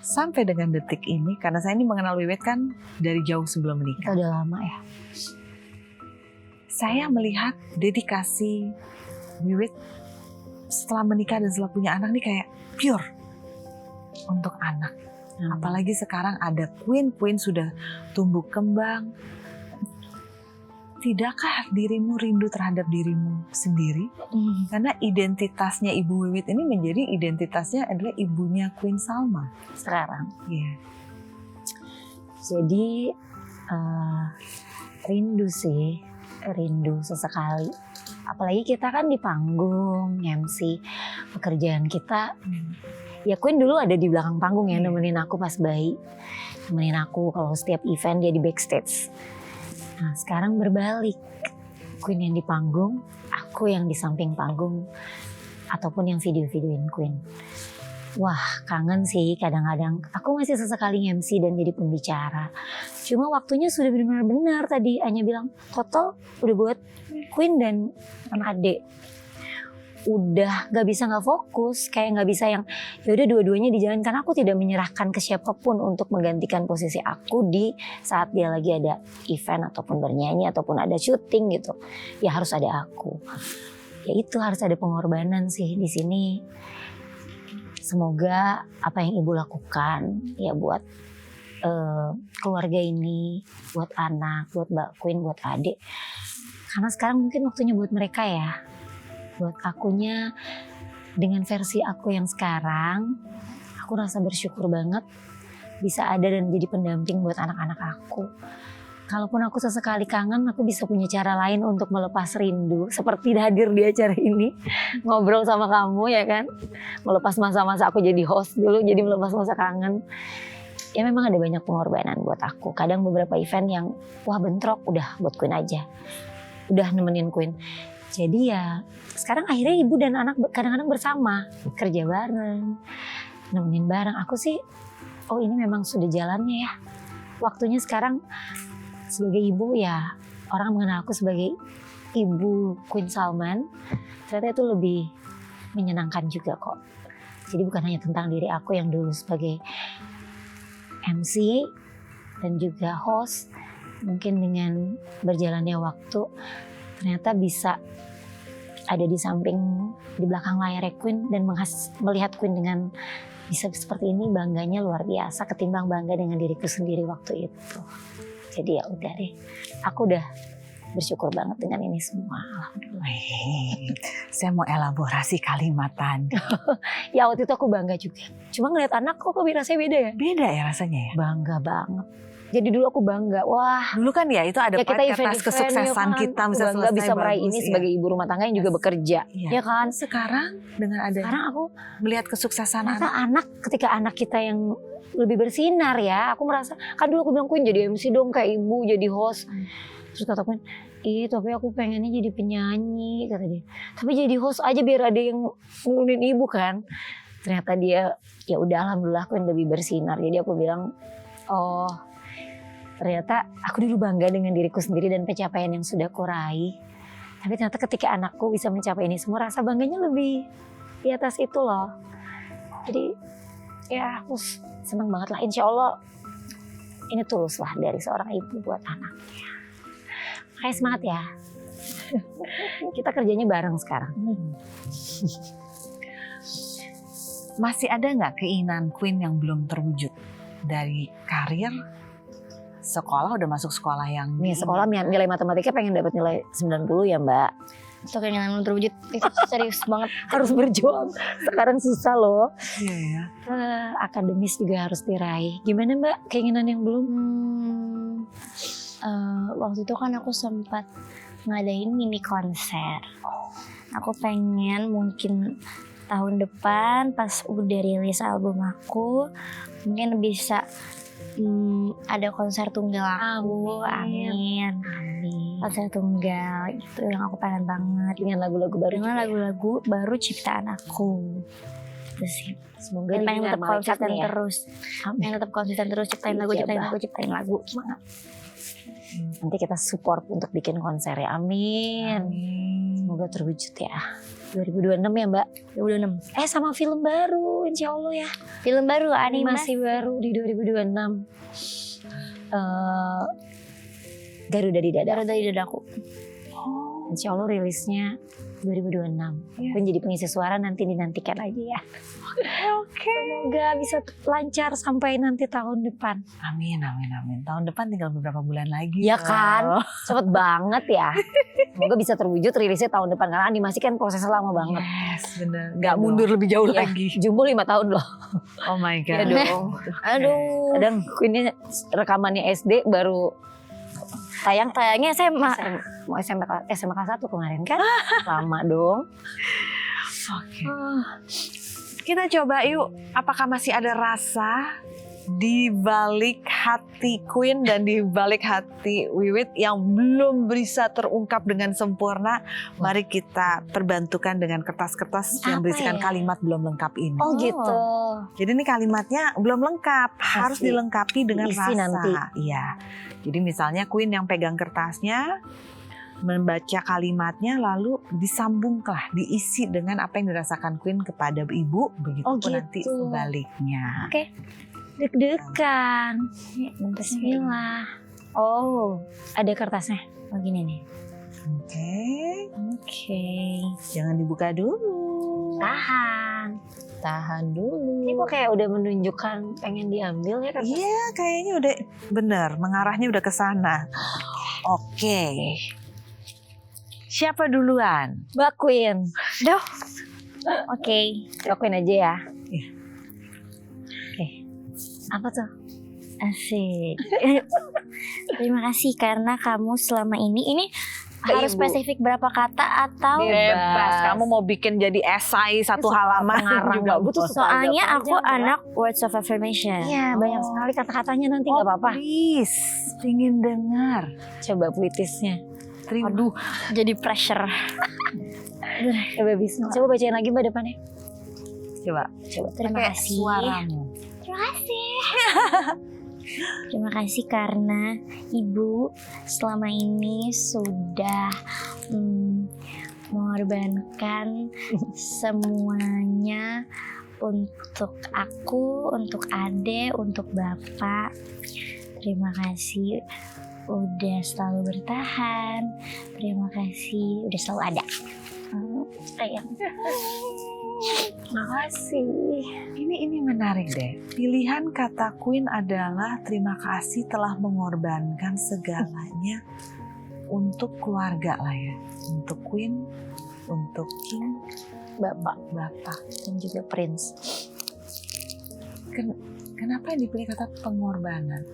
sampai dengan detik ini, karena saya ini mengenal Wiwit kan dari jauh sebelum menikah. Kita udah lama ya. Saya melihat dedikasi Wiwit setelah menikah dan setelah punya anak nih kayak pure untuk anak. Apalagi sekarang ada Queen sudah tumbuh kembang. Tidakkah dirimu rindu terhadap dirimu sendiri? Karena identitasnya Ibu Wiwit ini menjadi identitasnya adalah ibunya Queen Salma. Sekarang. Iya. Jadi rindu sih. Rindu sesekali. Apalagi kita kan di panggung, MC. Pekerjaan kita. Ya Queen dulu ada di belakang panggung ya, nemenin aku pas bayi. Nemenin aku kalau setiap event dia di backstage. Nah sekarang berbalik. Queen yang di panggung, aku yang di samping panggung. Ataupun yang video-videoin Queen. Wah kangen sih kadang-kadang. Aku masih sesekali MC dan jadi pembicara. Cuma waktunya sudah benar-benar tadi Anya bilang, total udah buat Queen dan adik. Udah gak bisa gak fokus, kayak gak bisa yang yaudah dua-duanya dijalankan. Aku tidak menyerahkan ke siapapun untuk menggantikan posisi aku di saat dia lagi ada event ataupun bernyanyi ataupun ada syuting gitu. Ya harus ada aku. Ya itu harus ada pengorbanan sih di sini. Semoga apa yang ibu lakukan ya buat keluarga ini, buat anak, buat Mbak Queen, buat adik. Karena sekarang mungkin waktunya buat mereka ya. Buat akunya dengan versi aku yang sekarang, aku rasa bersyukur banget bisa ada dan jadi pendamping buat anak-anak aku. Kalaupun aku sesekali kangen, aku bisa punya cara lain untuk melepas rindu. Seperti hadir di acara ini, ngobrol sama kamu ya kan. Melepas masa-masa aku jadi host dulu, jadi melepas masa kangen. Ya memang ada banyak pengorbanan buat aku. Kadang beberapa event yang wah bentrok, udah buat Queen aja. udah nemenin Queen. Jadi ya sekarang akhirnya ibu dan anak kadang-kadang bersama, kerja bareng, nemenin bareng. Aku sih, oh ini memang sudah jalannya ya. Waktunya sekarang sebagai ibu ya, orang mengenal aku sebagai ibu Queen Salman. Ternyata itu lebih menyenangkan juga kok. Jadi bukan hanya tentang diri aku yang dulu sebagai MC dan juga host. Mungkin dengan berjalannya waktu ternyata bisa ada di samping, di belakang layar Queen dan melihat Queen dengan bisa seperti ini, bangganya luar biasa ketimbang bangga dengan diriku sendiri waktu itu. Jadi ya udah deh, aku udah bersyukur banget dengan ini semua. Alhamdulillah. Saya mau elaborasi kalimat tadi. Ya waktu itu aku bangga juga. Cuma ngeliat anak kok rasanya beda ya? Beda ya rasanya ya? Bangga banget. Jadi dulu aku bangga, wah. Dulu kan ya itu ada Ya kita kertas kesuksesan kita bisa bangga selesai bisa meraih bagus, ini ya. sebagai ibu rumah tangga yang juga bekerja. Ya kan? Sekarang dengan ada Sekarang aku melihat kesuksesan ternyata anak. ketika anak kita yang lebih bersinar ya, aku merasa, kan dulu aku bilang Queen jadi MC dong kayak ibu, jadi host. Terus kata Queen, tapi aku pengennya jadi penyanyi, kata dia. Tapi jadi host aja biar ada yang nurunin ibu kan. Ternyata dia, ya udah alhamdulillah Queen lebih bersinar. Jadi aku bilang, oh ternyata aku dulu bangga dengan diriku sendiri dan pencapaian yang sudah aku raih. Tapi ternyata ketika anakku bisa mencapai ini semua, rasa bangganya lebih di atas itu loh. Jadi ya aku senang banget lah. Insya Allah ini tulus lah dari seorang ibu buat anaknya. Makanya semangat ya. Kita kerjanya bareng sekarang. Masih ada nggak keinginan Queen yang belum terwujud? Dari karir, sekolah udah masuk sekolah yang Nih sekolah nilai matematika pengen dapat nilai 90 ya Mbak. Itu keinginan terwujud, itu serius banget. Harus berjuang. Sekarang susah loh. Iya ya. Akademis juga harus diraih. Gimana Mbak keinginan yang belum? Waktu itu kan aku sempat ngadain mini konser. Aku pengen mungkin tahun depan pas udah rilis album aku mungkin bisa ada konser tunggal aku. Amin. Konser tunggal itu yang aku pengen banget, Dengan lagu-lagu baru. dengan lagu-lagu baru ciptaan aku. Terus sih. Semoga Dan pengen tetap konsisten ya. terus. Pengen tetap konsisten terus ciptain lagu, ciptain lagu. Semangat. Nanti kita support untuk bikin konser ya. Amin. Semoga terwujud ya. 2026 ya Mbak. 2026. Sama film baru insya Allah ya. Film baru Animasi baru di 2026. Garuda di Dada. Garuda di Dadaku. Insya Allah rilisnya 2026. Aku jadi pengisi suara nanti dinantikan aja ya. Oke. Semoga bisa lancar sampai nanti tahun depan. Amin. Tahun depan tinggal beberapa bulan lagi. Ya kan? Cepet banget ya. Semoga bisa terwujud rilisnya tahun depan. Karena animasi kan prosesnya lama banget. Yes, bener. Gak mundur lebih jauh Iya, lagi. Jumbo 5 tahun loh. Oh my Ya god. dong. Aduh. Kadang Queen rekamannya SD baru Tayangnya SMA. mau SMA kelas 1 kemarin kan. Lama dong. Oke. Kita coba yuk, apakah masih ada rasa di balik hati Queen dan di balik hati Wiwit yang belum bisa terungkap dengan sempurna? Mari kita perbantukan dengan kertas-kertas yang Apa berisikan ya? kalimat belum lengkap ini. Oh gitu. Jadi ini kalimatnya belum lengkap, harus Masih dilengkapi dengan diisi rasa. nanti. Iya. Jadi misalnya Queen yang pegang kertasnya, membaca kalimatnya lalu disambunglah, diisi dengan apa yang dirasakan Queen kepada ibu, begitu Oh, pun nanti gitu. sebaliknya. Deg-degan. Bismillah. Oh, ada kertasnya. Oh gini nih. Oke. Jangan dibuka dulu. Tahan dulu. Ini kok kayak udah menunjukkan pengen diambil ya kertas? Iya, kayaknya udah bener, mengarahnya udah ke sana. Oke. Siapa duluan? Mbak Queen. Oke. Mbak Queen aja ya. Iya. Oke. Apa tuh? Asik. Terima kasih karena kamu selama ini harus Ibu. spesifik berapa kata atau Bebas. Kamu mau bikin jadi esai satu halaman pengarang juga bagus tuh boleh. soalnya Apa aku aja, Mbak? anak words of affirmation. Iya, banyak sekali kata-katanya nanti nggak apa-apa. Please, ingin dengar. Coba puitisnya. Terima. Aduh, jadi pressure. Coba bisa. Coba bacain lagi Mbak depannya. Coba. Terima Pakai kasih. suaramu. Terima kasih karena Ibu selama ini sudah mengorbankan semuanya untuk aku, untuk Ade, untuk Bapak. Terima kasih udah selalu bertahan. Terima kasih udah selalu ada. Sayang. Makasih. Ini menarik deh. Pilihan kata Queen adalah terima kasih telah mengorbankan segalanya untuk keluarga lah ya. Untuk Queen, untuk King, Bapak Bapak. dan juga Prince. Kenapa yang dipilih kata pengorbanan?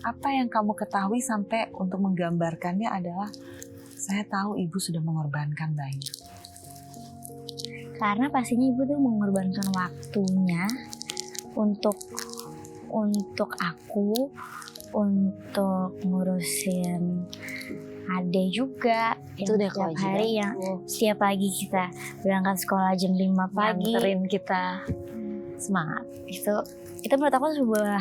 Apa yang kamu ketahui sampai untuk menggambarkannya adalah saya tahu ibu sudah mengorbankan banyak. Karena pastinya Ibu tuh mengorbankan waktunya untuk aku, untuk ngurusin Ade juga. Itu udah Setiap kewajiban hari yang setiap pagi kita berangkat sekolah jam 5 pagi. nganterin kita semangat Itu menurut aku sebuah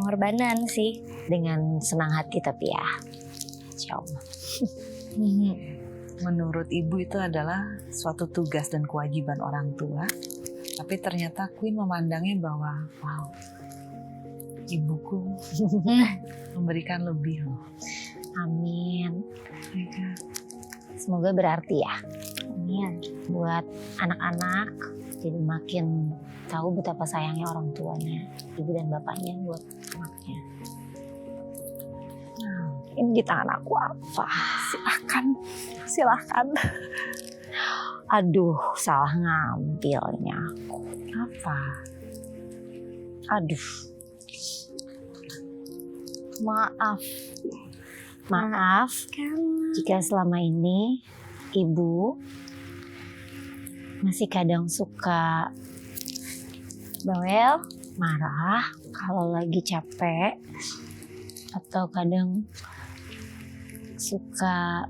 pengorbanan sih. dengan senang hati tapi ya. Insya Allah. Menurut ibu itu adalah suatu tugas dan kewajiban orang tua. Tapi ternyata Queen memandangnya bahwa wow, ibuku memberikan lebih loh. Amin. Semoga berarti ya. Amin. Buat anak-anak jadi makin tahu betapa sayangnya orang tuanya, ibu dan bapaknya buat anaknya. Nah, ini di tangan aku apa? Silahkan. Aduh, salah ngambilnya aku. Apa? Aduh, Maaf. maaf Kamu. jika selama ini ibu masih kadang suka Bawel. marah kalau lagi capek atau kadang suka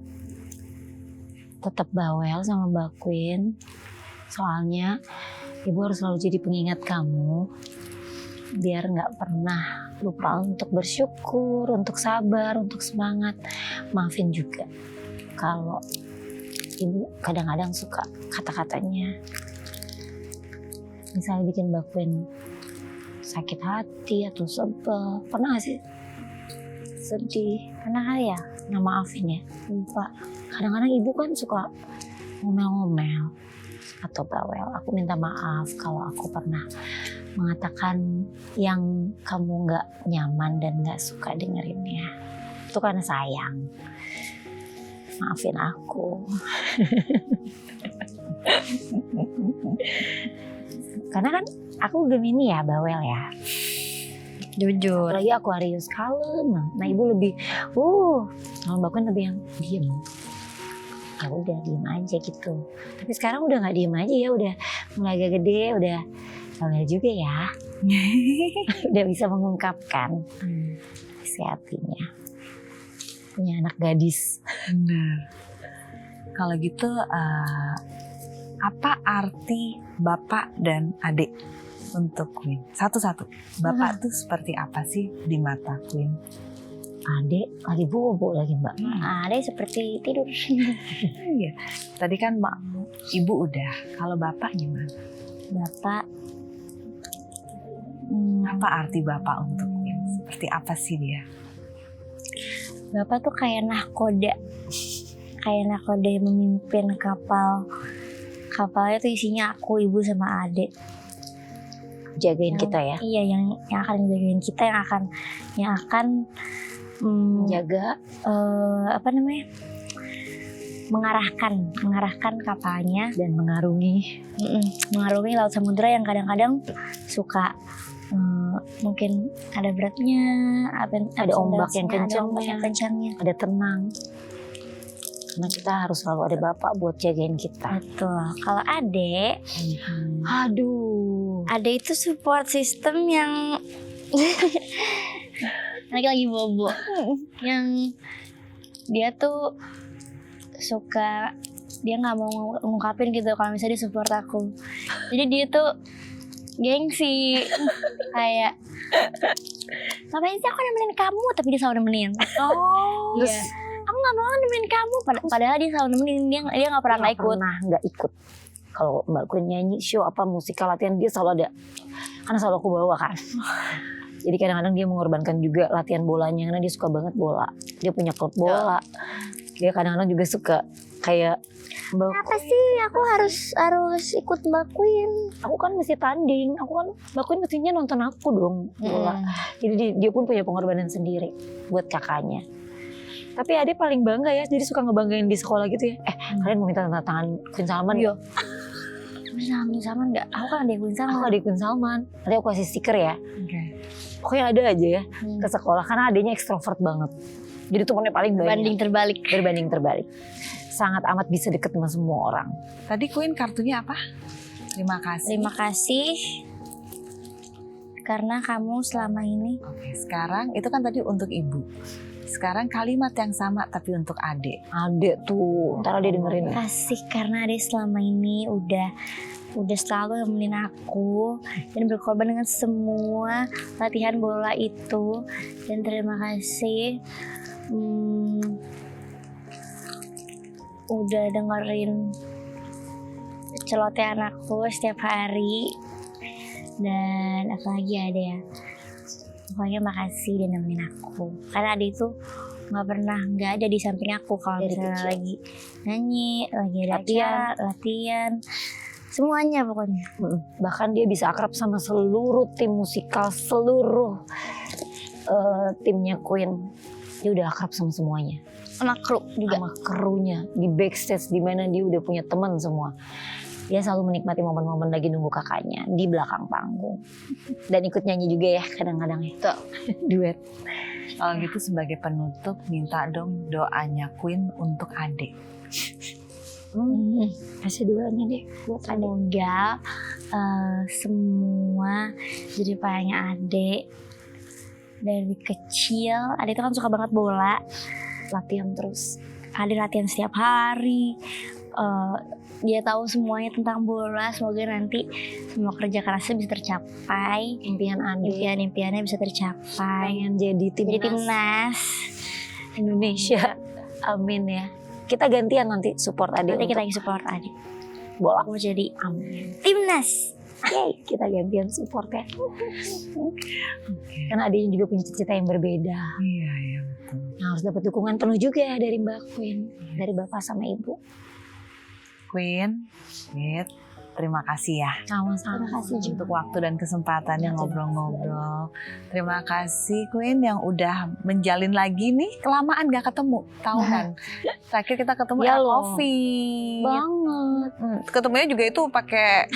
tetap bawel sama Mbak Queen. Soalnya ibu harus selalu jadi pengingat kamu biar nggak pernah lupa untuk bersyukur, untuk sabar, untuk semangat. Maafin juga kalau ibu kadang-kadang suka kata-katanya misalnya bikin Mbak Queen sakit hati atau sebel. Pernah gak sih? Sedih. Pernah kali ya? Nah, maafin ya, lupa. Kadang-kadang ibu kan suka ngomel-ngomel atau bawel. Aku minta maaf kalau aku pernah mengatakan yang kamu gak nyaman dan gak suka dengerinnya. Itu karena sayang. Maafin aku. Karena kan aku Gemini ya, bawel ya. Jujur. Apalagi Aquarius kalem. Nah ibu lebih, kalau Mbak Queen lebih yang diem. Ya udah diem aja gitu. Tapi sekarang udah nggak diem aja ya, udah mulai agak gede, udah bawel juga ya. Udah bisa mengungkapkan isi hatinya. Punya anak gadis. Benar. Kalau gitu, apa arti bapak dan adik untuk Queen? Satu-satu. Bapak tuh seperti apa sih di mata Queen? Adek lagi bobo lagi Mbak. Ade seperti tidur. Iya. Tadi kan ibu udah. Kalau bapak gimana? Bapak. Apa arti bapak untuk Queen? Seperti apa sih dia? Bapak tuh kayak nahkoda. Kayak nahkoda yang memimpin kapal. Kapalnya tuh isinya aku, ibu, sama adik. Jagain kita ya. Iya, yang akan jagain kita, yang akan Jaga mengarahkan kapalnya dan mengarungi laut samudera yang kadang-kadang suka mungkin ada beratnya, ada ombak yang kencangnya. ada tenang. Karena kita harus selalu ada bapak buat jagain kita. Betul. Kalau Ade, Aduh. Ade itu support system yang lagi bobo. Yang dia tuh suka dia nggak mau ngungkapin gitu kalau misalnya dia support aku. Jadi dia tuh gengsi kayak ngapain sih aku nemenin kamu, tapi dia selalu nemenin. Oh, Terus aku nggak mau nemenin kamu, padahal dia selalu nemenin, dia nggak pernah nggak ikut. Kalau Mbak Queen nyanyi show apa musikal latihan dia selalu ada, karena selalu aku bawa kan. Jadi kadang-kadang dia mengorbankan juga latihan bolanya karena dia suka banget bola. Dia punya klub bola. Dia kadang-kadang juga suka kayak Mbak apa sih aku harus ikut Mbak Queen. Aku kan mesti tanding, Mbak Queen mestinya nonton aku dong bola. Jadi dia pun punya pengorbanan sendiri buat kakaknya. Tapi Ade paling bangga ya, jadi suka ngebanggain di sekolah gitu ya. Kalian mau minta tanda tangan Queen Salman? Iya. Queen Salman nggak? Aku kan ada Queen Salman. Aku ada Queen Salman. Nanti aku kasih stiker ya. Oke. Pokoknya ada aja ya ke sekolah karena adanya ekstrovert banget. Jadi temennya paling banyak. Berbanding terbalik. Sangat amat bisa deket sama semua orang. Tadi Queen kartunya apa? Terima kasih. Terima kasih karena kamu selama ini. Oke, sekarang itu kan tadi untuk ibu. Sekarang kalimat yang sama tapi untuk adik. Adek tuh, ntar dia dengerin ya. Kasih karena Ade selama ini udah selalu nemenin aku dan berkorban dengan semua latihan bola itu. Dan terima kasih udah dengerin celotehan aku setiap hari. Dan apalagi ada ya, pokoknya makasih udah nemenin aku. Karena Ade itu nggak ada di samping aku kalau misalnya lagi nyanyi, lagi ada acara, latihan, semuanya pokoknya. Bahkan dia bisa akrab sama seluruh tim musikal, seluruh timnya Queen. Dia udah akrab sama semuanya. Sama kru juga. Sama krunya di backstage di mana dia udah punya teman semua. Dia selalu menikmati momen-momen lagi nunggu kakaknya di belakang panggung. Dan ikut nyanyi juga ya kadang-kadang itu. Duet. Kalau gitu sebagai penutup minta dong doanya Queen untuk adik. Kasih doanya deh buat adik. Semoga semua jadi pengennya Ade. Dari kecil Ade itu kan suka banget bola, latihan terus. Ade latihan setiap hari. Dia tahu semuanya tentang bola. Semoga nanti semua kerja kerasnya bisa tercapai. Impiannya bisa tercapai. Pengen jadi timnas Indonesia. Amin ya. Kita gantian nanti support adik. Nanti kita lagi support adik. Bola mau jadi timnas. Yay, kita gantian support ya. Karena adiknya juga punya cita-cita yang berbeda. Iya betul. Nah, harus dapat dukungan penuh juga ya dari Mbak Queen, dari bapak sama ibu. Queen, terima kasih ya. Sama-sama. Terima kasih juga untuk waktu dan kesempatannya ngobrol-ngobrol. Terima kasih Queen yang udah menjalin lagi nih. Kelamaan gak ketemu tahunan. Terakhir kita ketemu ya Covid. Banget. Ketemunya juga itu pakai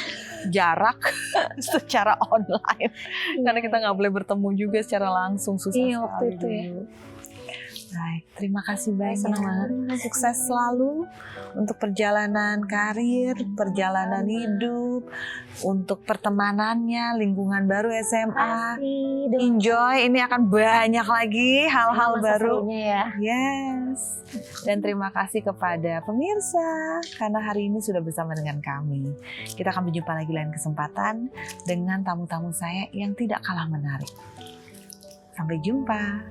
jarak secara online. Karena kita nggak boleh bertemu juga secara langsung, susah iya, sekali waktu itu ya. Baik, terima kasih banyak. Senang banget. Sukses selalu untuk perjalanan karir, perjalanan hidup, untuk pertemanannya, lingkungan baru SMA. Enjoy, ini akan banyak lagi hal-hal baru. Ya. Yes. Dan terima kasih kepada pemirsa karena hari ini sudah bersama dengan kami. Kita akan berjumpa lagi lain kesempatan dengan tamu-tamu saya yang tidak kalah menarik. Sampai jumpa.